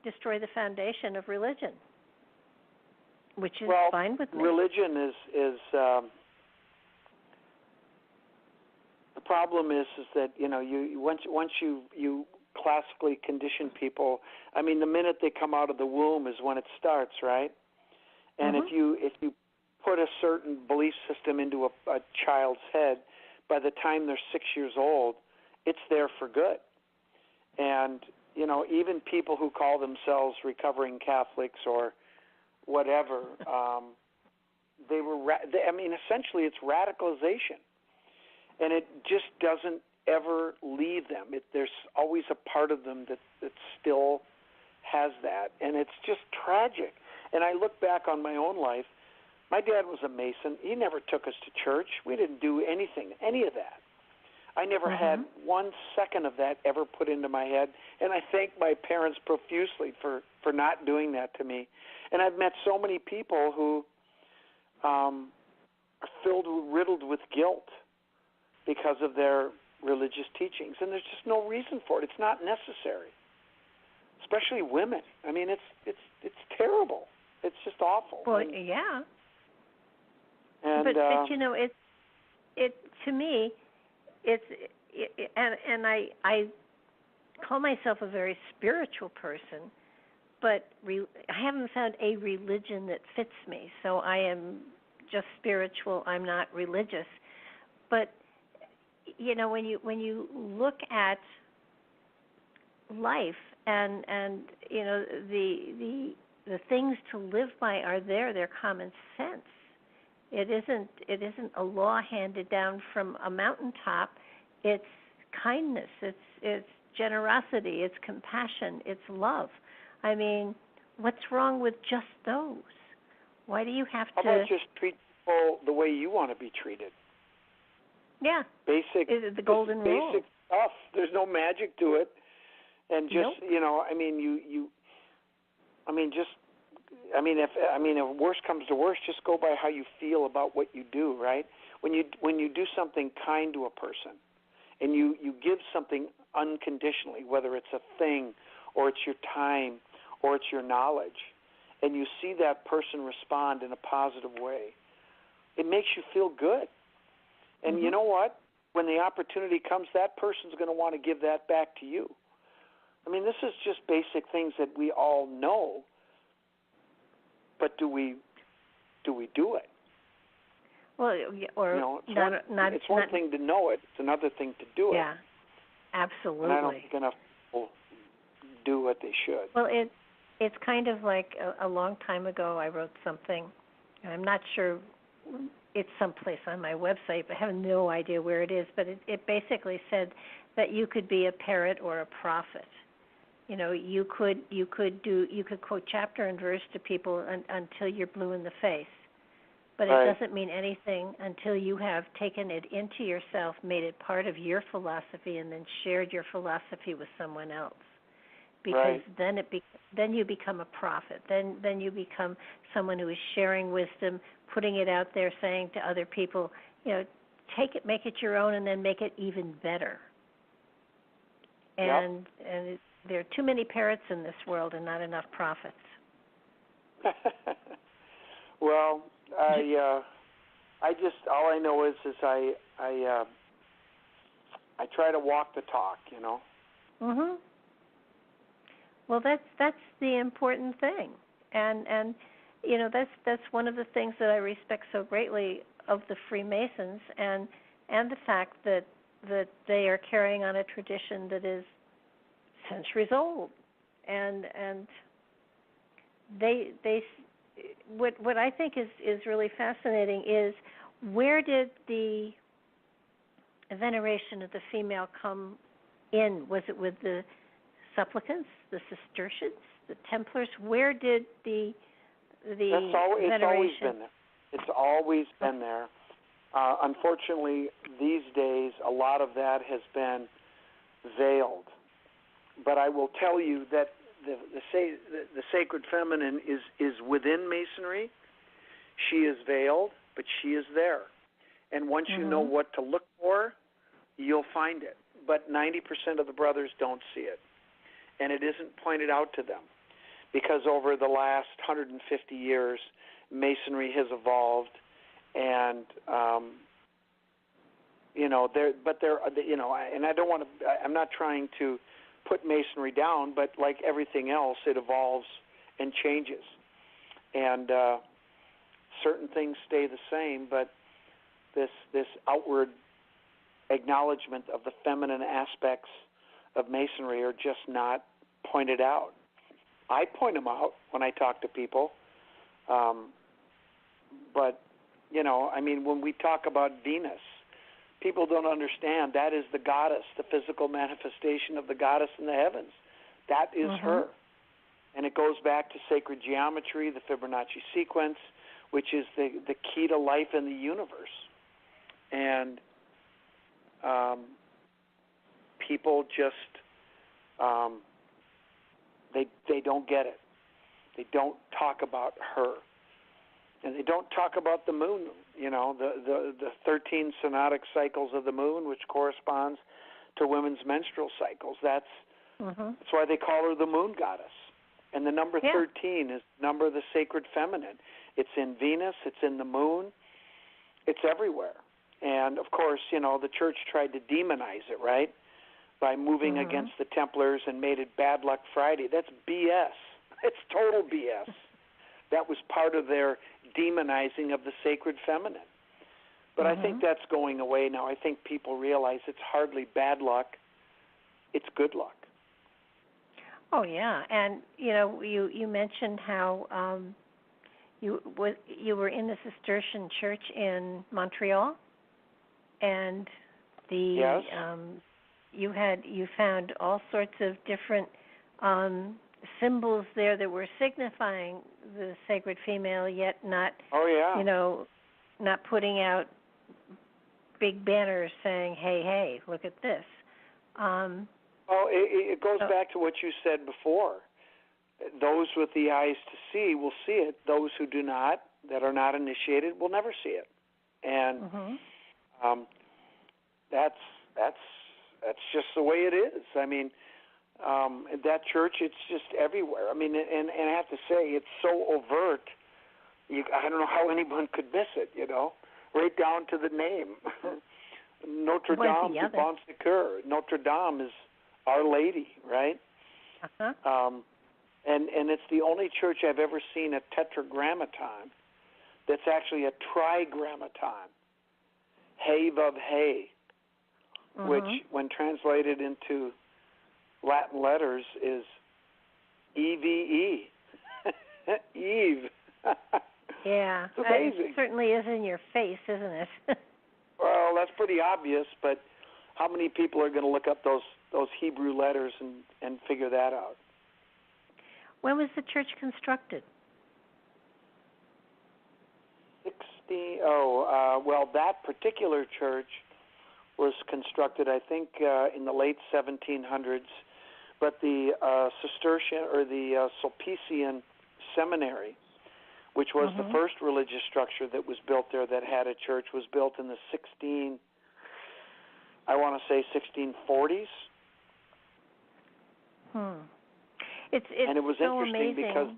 [SPEAKER 2] destroy the foundation of religion, which is fine with me.
[SPEAKER 3] Religion is the problem is that you once you classically condition people. I mean, the minute they come out of the womb is when it starts, right? And if you put a certain belief system into a child's head, by the time they're 6 years old, it's there for good. And even people who call themselves recovering Catholics or whatever, essentially it's radicalization, and it just doesn't ever leave them. There's always a part of them that still has that, and it's just tragic. And I look back on my own life. My dad was a Mason. He never took us to church. We didn't do any of that. I never had 1 second of that ever put into my head, and I thank my parents profusely for not doing that to me. And I've met so many people who are riddled with guilt because of their religious teachings, and there's just no reason for it. It's not necessary, especially women. I mean, it's terrible. It's just awful.
[SPEAKER 2] Well, yeah.
[SPEAKER 3] And,
[SPEAKER 2] but it to me. And I call myself a very spiritual person, but I haven't found a religion that fits me. So I am just spiritual. I'm not religious. But when you look at life, and the things to live by are there. They're common sense. It isn't a law handed down from a mountaintop. It's kindness. It's generosity. It's compassion. It's love. I mean, what's wrong with just those? Why do you have to?
[SPEAKER 3] How about just treat people the way you want to be treated?
[SPEAKER 2] Yeah.
[SPEAKER 3] Basic.
[SPEAKER 2] The golden rule.
[SPEAKER 3] Basic stuff. There's no magic to it, and just
[SPEAKER 2] nope.
[SPEAKER 3] If worse comes to worse, just go by how you feel about what you do, right? When you do something kind to a person, and you give something unconditionally, whether it's a thing or it's your time or it's your knowledge, and you see that person respond in a positive way, it makes you feel good. And you know what? When the opportunity comes, that person's going to want to give that back to you. I mean, this is just basic things that we all know, but do we do it?
[SPEAKER 2] Well, or
[SPEAKER 3] it's one thing to know it; it's another thing to do it.
[SPEAKER 2] Yeah, absolutely.
[SPEAKER 3] And I don't think enough people do what they should.
[SPEAKER 2] Well, it's kind of like a long time ago. I wrote something, and I'm not sure. It's someplace on my website, but I have no idea where it is. But it basically said that you could be a parrot or a prophet. You know, you could quote chapter and verse to people until you're blue in the face. But it doesn't mean anything until you have taken it into yourself, made it part of your philosophy, and then shared your philosophy with someone else. Because then you become a prophet. Then you become someone who is sharing wisdom, putting it out there, saying to other people, take it, make it your own, and then make it even better. And there are too many parrots in this world and not enough prophets.
[SPEAKER 3] Well, I just all I know is I try to walk the talk,
[SPEAKER 2] Mhm. Well, that's the important thing, and that's one of the things that I respect so greatly of the Freemasons, and the fact that they are carrying on a tradition that is centuries old, and they what I think is really fascinating is, where did the veneration of the female come in? Was it with the supplicants, the Cistercians, the Templars? Where did the
[SPEAKER 3] it's
[SPEAKER 2] veneration?
[SPEAKER 3] Always been there. It's always been there. Unfortunately, these days, a lot of that has been veiled. But I will tell you that the sacred feminine is within Masonry. She is veiled, but she is there. And once you know what to look for, you'll find it. But 90% of the brothers don't see it. And it isn't pointed out to them, because over the last 150 years, Masonry has evolved, and and I don't want to. I'm not trying to put Masonry down, but like everything else, it evolves and changes, and certain things stay the same, but this outward acknowledgement of the feminine aspects of Masonry are just not pointed out. I point them out when I talk to people, but when we talk about Venus, people don't understand that is the goddess, the physical manifestation of the goddess in the heavens. That is her, and it goes back to sacred geometry, the Fibonacci sequence, which is the key to life in the universe, and people just they don't get it. They don't talk about her, and they don't talk about the moon. The 13 synodic cycles of the moon, which corresponds to women's menstrual cycles. That's why they call her the moon goddess. And the number 13 is the number of the sacred feminine. It's in Venus. It's in the moon. It's everywhere. And of course, the church tried to demonize it, right? By moving against the Templars and made it Bad Luck Friday. That's BS. It's total BS. That was part of their demonizing of the sacred feminine. But I think that's going away now. I think people realize it's hardly bad luck, it's good luck.
[SPEAKER 2] Oh yeah, and you mentioned how you were in the Cistercian church in Montreal, and
[SPEAKER 3] Yes.
[SPEAKER 2] You found all sorts of different symbols there that were signifying the sacred female, yet not not putting out big banners saying, "Hey, look at this."
[SPEAKER 3] It goes back to what you said before. Those with the eyes to see will see it. Those who do not, that are not initiated, will never see it. And that's just the way it is. I mean, that church, it's just everywhere. I mean, and I have to say, it's so overt. I don't know how anyone could miss it. Right down to the name. Notre Dame de Bon Secours. Notre Dame is Our Lady, right? And it's the only church I've ever seen a tetragrammaton that's actually a trigrammaton. Hey Vav Hey, which when translated into Latin letters is EVE. Eve.
[SPEAKER 2] Yeah.
[SPEAKER 3] It's amazing.
[SPEAKER 2] It certainly is in your face, isn't it?
[SPEAKER 3] Well, that's pretty obvious, but how many people are going to look up those Hebrew letters and figure that out?
[SPEAKER 2] When was the church constructed?
[SPEAKER 3] Well, that particular church was constructed, I think, in the late 1700s, but the Cistercian or the Sulpician seminary, which was the first religious structure that was built there that had a church, was built in the 1640s.
[SPEAKER 2] And
[SPEAKER 3] it was
[SPEAKER 2] so
[SPEAKER 3] interesting
[SPEAKER 2] amazing.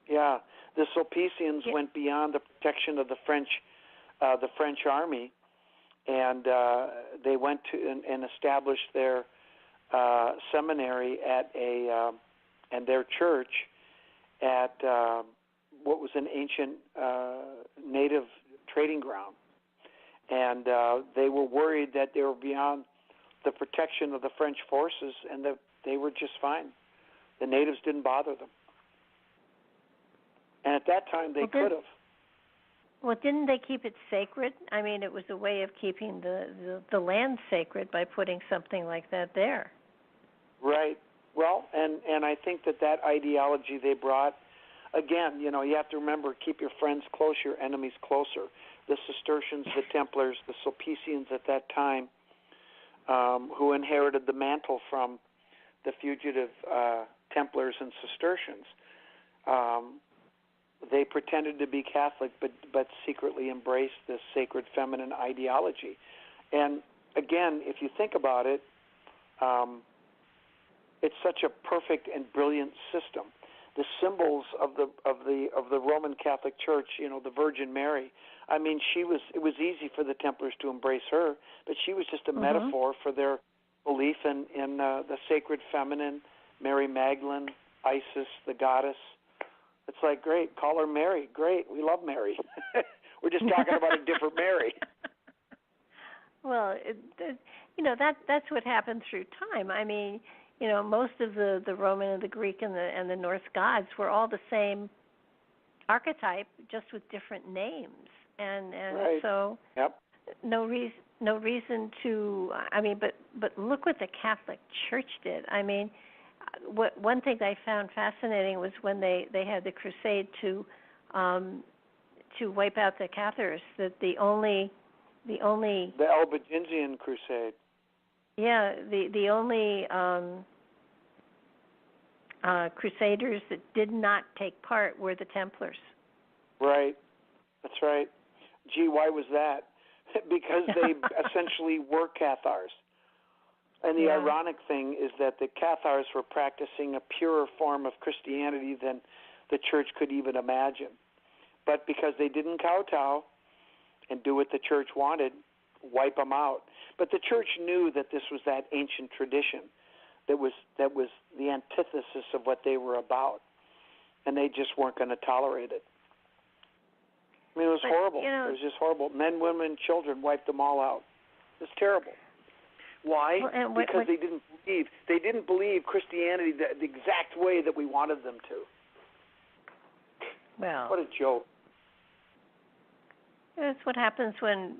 [SPEAKER 3] because, the Sulpicians went beyond the protection of the French army, and they went to and established their seminary and their church at what was an ancient native trading ground, and they were worried that they were beyond the protection of the French forces, and that they were just fine. The natives didn't bother them. And at that time, they could have.
[SPEAKER 2] Well, didn't they keep it sacred? I mean, it was a way of keeping the land sacred by putting something like that there. Right.
[SPEAKER 3] Well, and I think that ideology they brought, again, you have to remember, keep your friends close, your enemies closer. The Cistercians, the Templars, the Sulpicians at that time, who inherited the mantle from the fugitive Templars and Cistercians, they pretended to be Catholic, but secretly embraced this sacred feminine ideology. And again, if you think about it, it's such a perfect and brilliant system. The symbols of the Roman Catholic Church, the Virgin Mary. I mean, it was easy for the Templars to embrace her, but she was just a metaphor for their belief in the sacred feminine, Mary Magdalene, Isis, the goddess. It's like, great, call her Mary. Great, we love Mary. We're just talking about a different Mary.
[SPEAKER 2] Well, that's what happened through time. I mean, most of the Roman and the Greek and the Norse gods were all the same archetype, just with different names, and
[SPEAKER 3] right.
[SPEAKER 2] So no reason to. I mean, but look what the Catholic Church did. I mean, one thing I found fascinating was when they had the crusade to wipe out the Cathars. That the
[SPEAKER 3] Albigensian crusade.
[SPEAKER 2] Yeah, the only crusaders that did not take part were the Templars.
[SPEAKER 3] Right, that's right. Gee, why was that? Because they essentially were Cathars. And the ironic thing is that the Cathars were practicing a purer form of Christianity than the church could even imagine. But because they didn't kowtow and do what the church wanted, wipe them out. But the church knew that this was that ancient tradition that was the antithesis of what they were about, and they just weren't going to tolerate it. I mean, it was horrible. It was just horrible. Men, women, children, wiped them all out. It was terrible. Why? Because they didn't believe. They didn't believe Christianity the exact way that we wanted them to.
[SPEAKER 2] Well,
[SPEAKER 3] what a joke.
[SPEAKER 2] That's what happens when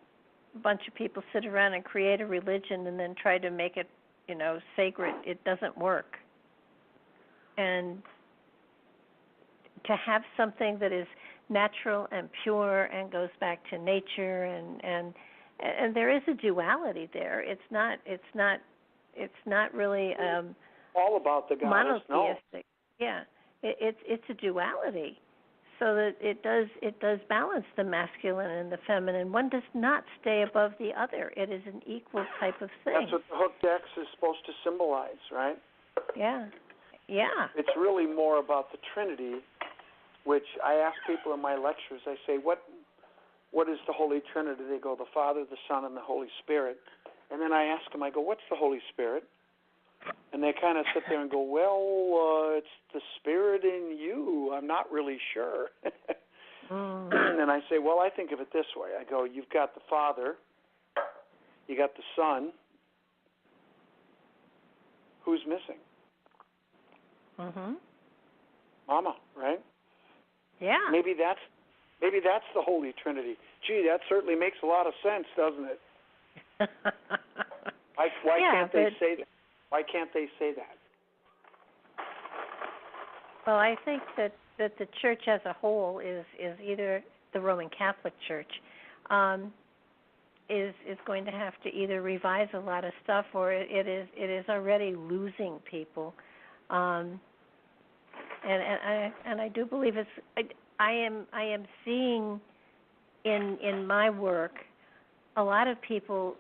[SPEAKER 2] a bunch of people sit around and create a religion and then try to make it, sacred. It doesn't work. And to have something that is natural and pure and goes back to nature and there is a duality there. It's not really
[SPEAKER 3] all about the goddess.
[SPEAKER 2] Monotheistic. No. Yeah, it's a duality, so that it does balance the masculine and the feminine. One does not stay above the other. It is an equal type of thing.
[SPEAKER 3] That's what the hooked X is supposed to symbolize, right?
[SPEAKER 2] Yeah.
[SPEAKER 3] It's really more about the Trinity, which I ask people in my lectures. I say, what is the Holy Trinity? They go, the Father, the Son, and the Holy Spirit. And then I ask them, I go, what's the Holy Spirit? And they kind of sit there and go, well, it's the Spirit in you. I'm not really sure. And I say, well, I think of it this way. I go, you've got the Father, you got the Son. Who's missing? Mama, right?
[SPEAKER 2] Yeah.
[SPEAKER 3] Maybe that's the Holy Trinity. Gee, that certainly makes a lot of sense, doesn't it? Why can't they say that? Why can't they say that?
[SPEAKER 2] Well, I think that the church as a whole is either the Roman Catholic Church is going to have to either revise a lot of stuff, or it is already losing people. And I do believe I am seeing in my work a lot of people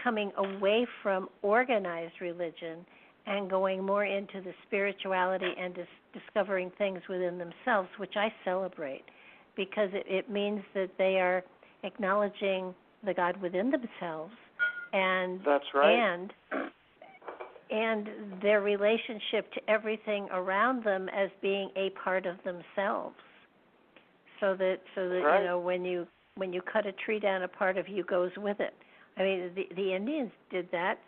[SPEAKER 2] coming away from organized religion and going more into the spirituality and discovering things within themselves, which I celebrate, because it means that they are acknowledging the God within themselves and
[SPEAKER 3] that's right.
[SPEAKER 2] and their relationship to everything around them as being a part of themselves. So that
[SPEAKER 3] right.
[SPEAKER 2] When you cut a tree down, a part of you goes with it. I mean, the Indians did that.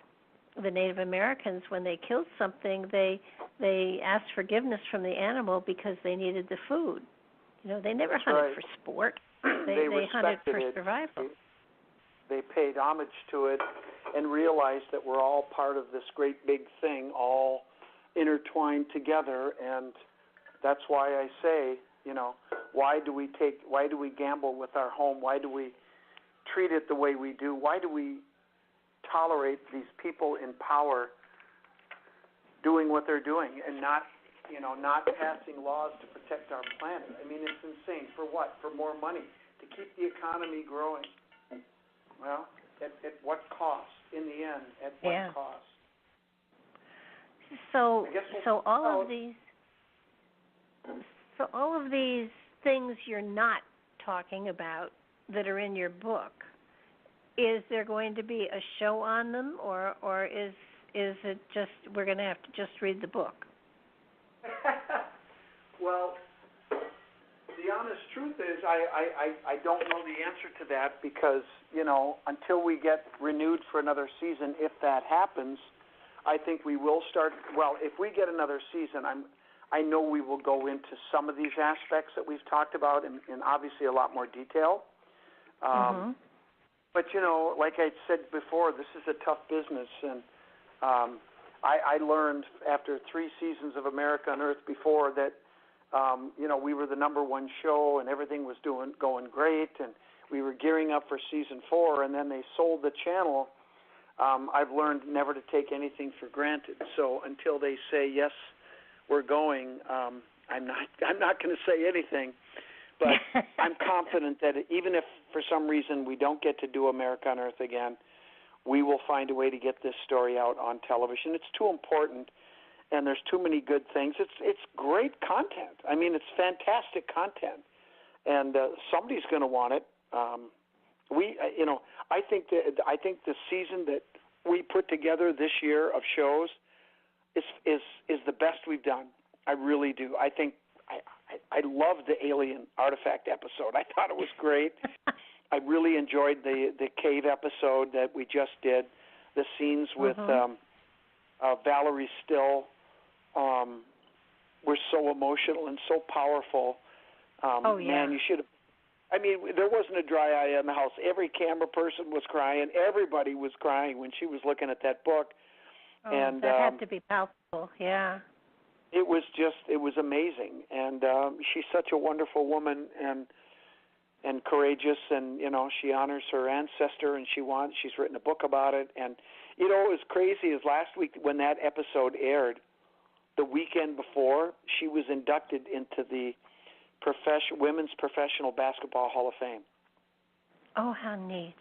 [SPEAKER 2] The Native Americans, when they killed something, they asked forgiveness from the animal because they needed the food. They never hunted for sport. They hunted for survival.
[SPEAKER 3] They paid homage to it and realized that we're all part of this great big thing, all intertwined together. And that's why I say, why do we gamble with our home? Why do we treat it the way we do? Why do we tolerate these people in power doing what they're doing and not passing laws to protect our planet? I mean, it's insane. For what? For more money, to keep the economy growing. Well, at what cost? In the end, at what cost?
[SPEAKER 2] So all of these things you're not talking about that are in your book, is there going to be a show on them, or is it just we're going to have to just read the book?
[SPEAKER 3] Well, the honest truth is I don't know the answer to that because, until we get renewed for another season, if that happens, I think we will start. Well, if we get another season, I know we will go into some of these aspects that we've talked about in obviously a lot more detail. But, like I said before, this is a tough business. And I learned after 3 seasons of America Unearthed before that, we were the #1 show and everything was going great. And we were gearing up for season 4, and then they sold the channel. I've learned never to take anything for granted. So until they say, yes, we're going, I'm not going to say anything. But I'm confident that even if for some reason we don't get to do America Unearthed again, we will find a way to get this story out on television. It's too important, and there's too many good things. It's great content. I mean, it's fantastic content, and somebody's going to want it. I think the season that we put together this year of shows is the best we've done. I really do. I think I loved the alien artifact episode. I thought it was great. I really enjoyed the cave episode that we just did. The scenes with Valerie Still were so emotional and so powerful. Man, you should have. I mean, there wasn't a dry eye in the house. Every camera person was crying. Everybody was crying when she was looking at that book.
[SPEAKER 2] Oh,
[SPEAKER 3] and
[SPEAKER 2] that had to be palpable, yeah.
[SPEAKER 3] It was amazing. And she's such a wonderful woman and courageous, and, you know, she honors her ancestor, and she's written a book about it. And, you know, it was crazy is last week when that episode aired, the weekend before, she was inducted into the Women's Professional Basketball Hall of Fame.
[SPEAKER 2] Oh, how neat.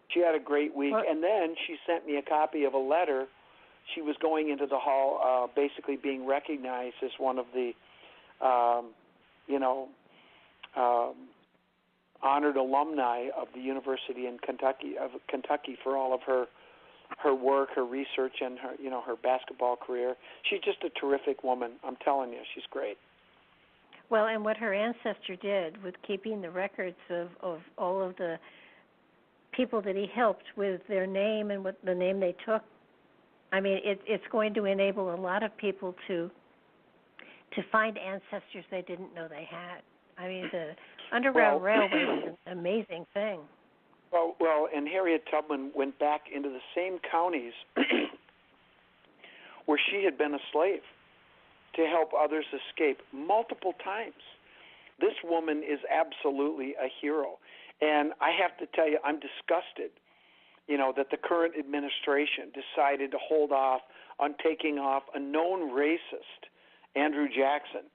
[SPEAKER 3] She had a great week.
[SPEAKER 2] Well,
[SPEAKER 3] and then she sent me a copy of a letter. She was going into the hall basically being recognized as one of the, honored alumni of the University in Kentucky for all of her work, her research, and her basketball career. She's just a terrific woman. I'm telling you, she's great.
[SPEAKER 2] Well, and what her ancestor did with keeping the records of all of the people that he helped with their name and what the name they took, I mean, it's going to enable a lot of people to find ancestors they didn't know they had. I mean, the Underground Railway was an amazing thing.
[SPEAKER 3] Well, and Harriet Tubman went back into the same counties where she had been a slave to help others escape multiple times. This woman is absolutely a hero. And I have to tell you, I'm disgusted, that the current administration decided to hold off on taking off a known racist, Andrew Jackson,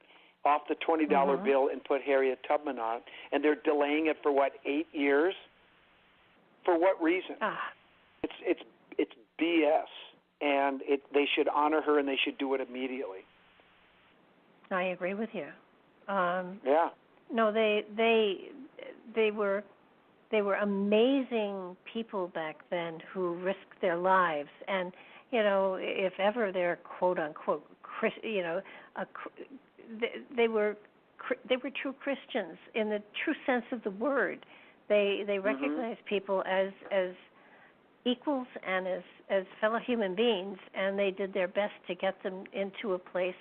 [SPEAKER 3] off the $20 bill and put Harriet Tubman on. And they're delaying it for, 8 years? For what reason? It's BS. And they should honor her, and they should do it immediately.
[SPEAKER 2] I agree with you.
[SPEAKER 3] Yeah.
[SPEAKER 2] No, they were amazing people back then who risked their lives, and if ever they're quote unquote they were true Christians in the true sense of the word. They recognized people as equals and as fellow human beings, and they did their best to get them into a place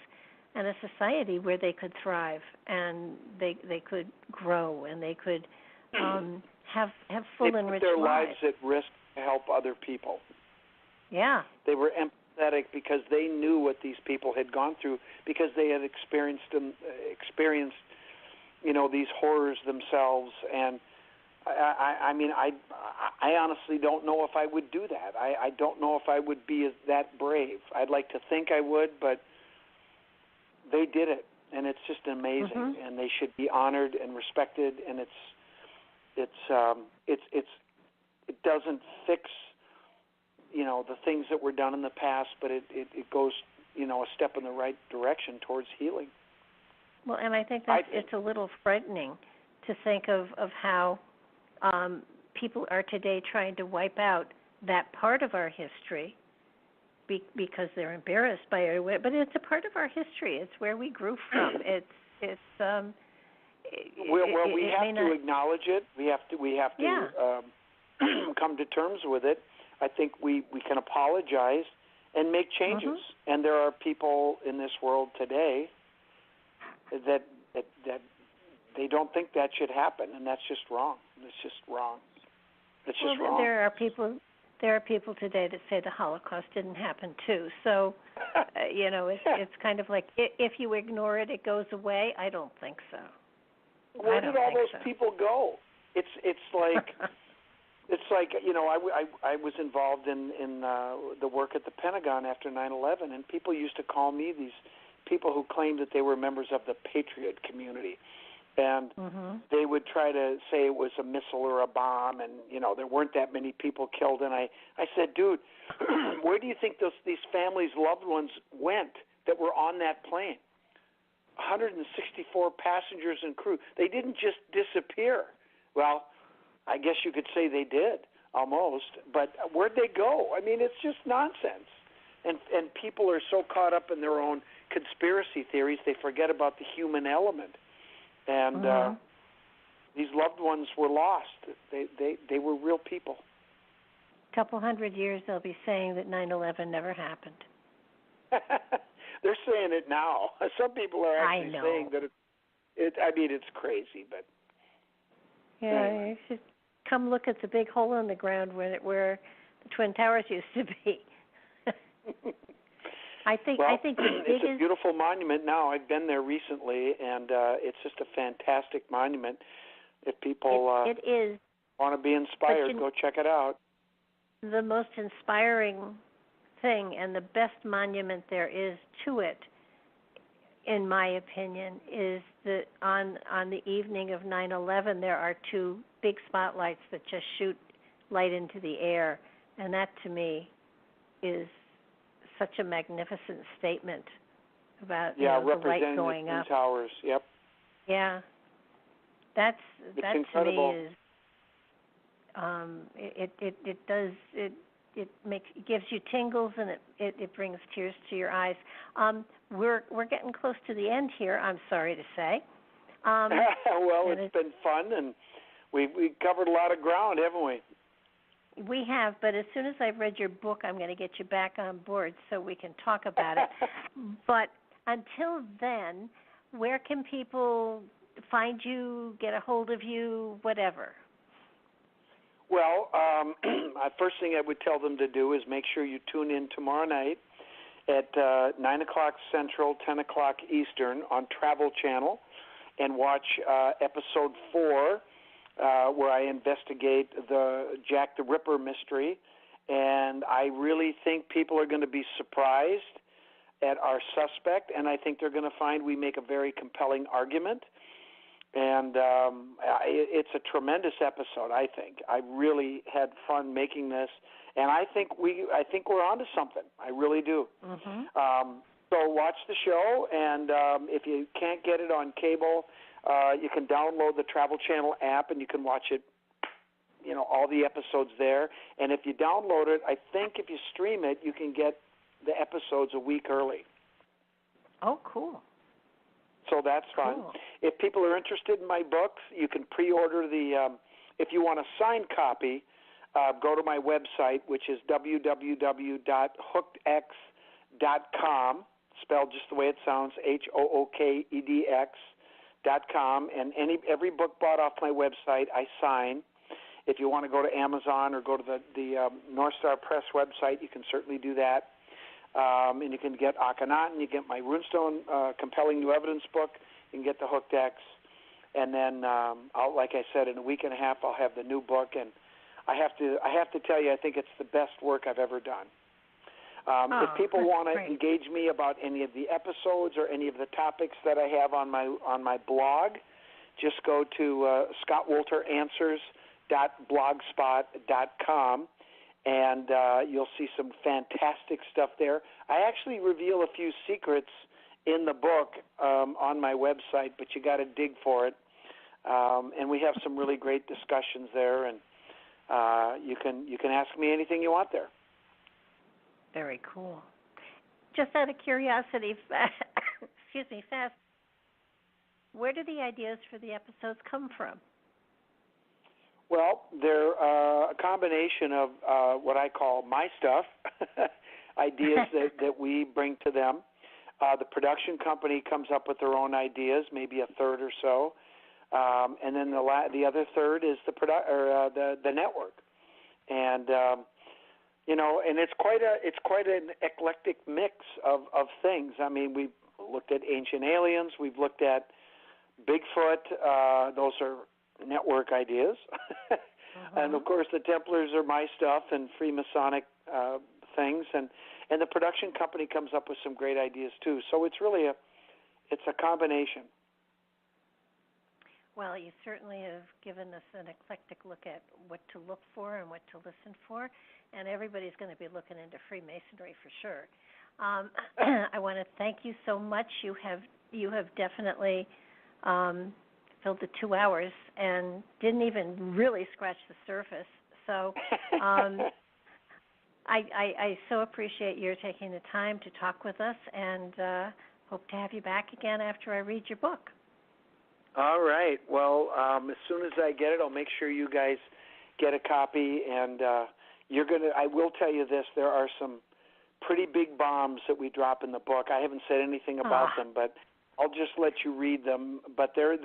[SPEAKER 2] and a society where they could thrive and they could grow and they could have full and rich lives.
[SPEAKER 3] They put their lives at risk to help other people.
[SPEAKER 2] Yeah.
[SPEAKER 3] They were empathetic because they knew what these people had gone through, because they had experienced these horrors themselves. And I mean, I honestly don't know if I would do that. I don't know if I would be that brave. I'd like to think I would, but they did it, and it's just amazing. And they should be honored and respected. And it doesn't fix the things that were done in the past, but it goes a step in the right direction towards healing.
[SPEAKER 2] Well, and I think that it's a little frightening to think of how people are today trying to wipe out that part of our history because they're embarrassed by it. But it's a part of our history. It's where we grew from. We
[SPEAKER 3] have to acknowledge it. We have to come to terms with it. I think we can apologize and make changes. And there are people in this world today that they don't think that should happen, and that's just wrong. It's just wrong. It's just wrong.
[SPEAKER 2] There are people today that say the Holocaust didn't happen too. So, it's kind of like if you ignore it, it goes away. I don't think so.
[SPEAKER 3] Where did all those people go? It's like I was involved in the work at the Pentagon after 9/11, and people used to call me these people who claimed that they were members of the Patriot community. And they would try to say it was a missile or a bomb, and there weren't that many people killed. And I said, dude, where do you think these families' loved ones went that were on that plane? 164 passengers and crew. They didn't just disappear. Well, I guess you could say they did almost, but where'd they go? I mean, it's just nonsense. And people are so caught up in their own conspiracy theories, they forget about the human element. And these loved ones were lost. They were real people.
[SPEAKER 2] couple 100 years, they'll be saying that 9/11 never happened.
[SPEAKER 3] They're saying it now. Some people are actually saying that it's crazy, but
[SPEAKER 2] yeah, anyway. You should come look at the big hole in the ground where the Twin Towers used to be. I think
[SPEAKER 3] it's a beautiful monument now. I've been there recently, and it's just a fantastic monument. If people
[SPEAKER 2] it is
[SPEAKER 3] want to be inspired, go check it out.
[SPEAKER 2] The most inspiring thing and the best monument there is to it, in my opinion, is that on the evening of 9/11 there are two big spotlights that just shoot light into the air, and that to me is such a magnificent statement about the light going up.
[SPEAKER 3] Towers. Yep.
[SPEAKER 2] Yeah. That
[SPEAKER 3] incredible.
[SPEAKER 2] To me is it gives you tingles, and it brings tears to your eyes. We're getting close to the end here, I'm sorry to say.
[SPEAKER 3] Well, it's been fun, and we covered a lot of ground, haven't we?
[SPEAKER 2] We have, but as soon as I've read your book, I'm going to get you back on board so we can talk about it. But until then, where can people find you, get a hold of you, whatever?
[SPEAKER 3] Well, first thing I would tell them to do is make sure you tune in tomorrow night at 9 o'clock Central, 10 o'clock Eastern on Travel Channel, and watch episode 4, where I investigate the Jack the Ripper mystery. And I really think people are going to be surprised at our suspect, and I think they're going to find we make a very compelling argument. And it's a tremendous episode, I think. I really had fun making this, and I think we're onto something. I really do.
[SPEAKER 2] Mm-hmm.
[SPEAKER 3] So watch the show, and if you can't get it on cable, you can download the Travel Channel app, and you can watch it, all the episodes there. And if you download it, I think if you stream it, you can get the episodes a week early.
[SPEAKER 2] Oh, cool.
[SPEAKER 3] So that's fun.
[SPEAKER 2] Cool.
[SPEAKER 3] If people are interested in my books, you can pre-order if you want a signed copy, go to my website, which is www.hookedx.com, spelled just the way it sounds, HOOKEDX.com, and every book bought off my website I sign. If you want to go to Amazon or go to the North Star Press website, you can certainly do that. And you can get Akhenaten, you get my Runestone Compelling New Evidence book, you can get the Hooked X, and then like I said, in a week and a half I'll have the new book, and I have to tell you, I think it's the best work I've ever done. If people want to engage me about any of the episodes or any of the topics that I have on my blog, just go to scottwolteranswers.blogspot.com. And you'll see some fantastic stuff there. I actually reveal a few secrets in the book on my website, but you got to dig for it. And we have some really great discussions there, and you can ask me anything you want there.
[SPEAKER 2] Very cool. Just out of curiosity, excuse me, fast. Where do the ideas for the episodes come from?
[SPEAKER 3] Well, they're a combination of what I call my stuff, ideas that we bring to them. The production company comes up with their own ideas, maybe a third or so, and then the other third is the network, and and it's quite an eclectic mix of things. I mean, we've looked at ancient aliens, we've looked at Bigfoot. Those are network ideas. And of course the Templars are my stuff, and Freemasonic things, and the production company comes up with some great ideas too. So it's really a combination.
[SPEAKER 2] Well, you certainly have given us an eclectic look at what to look for and what to listen for, and everybody's going to be looking into Freemasonry for sure. I want to thank you so much. You have definitely filled the 2 hours and didn't even really scratch the surface. So I so appreciate your taking the time to talk with us, and hope to have you back again after I read your book.
[SPEAKER 3] All right. Well, as soon as I get it, I'll make sure you guys get a copy and I will tell you this, there are some pretty big bombs that we drop in the book. I haven't said anything about them, but I'll just let you read them. But there's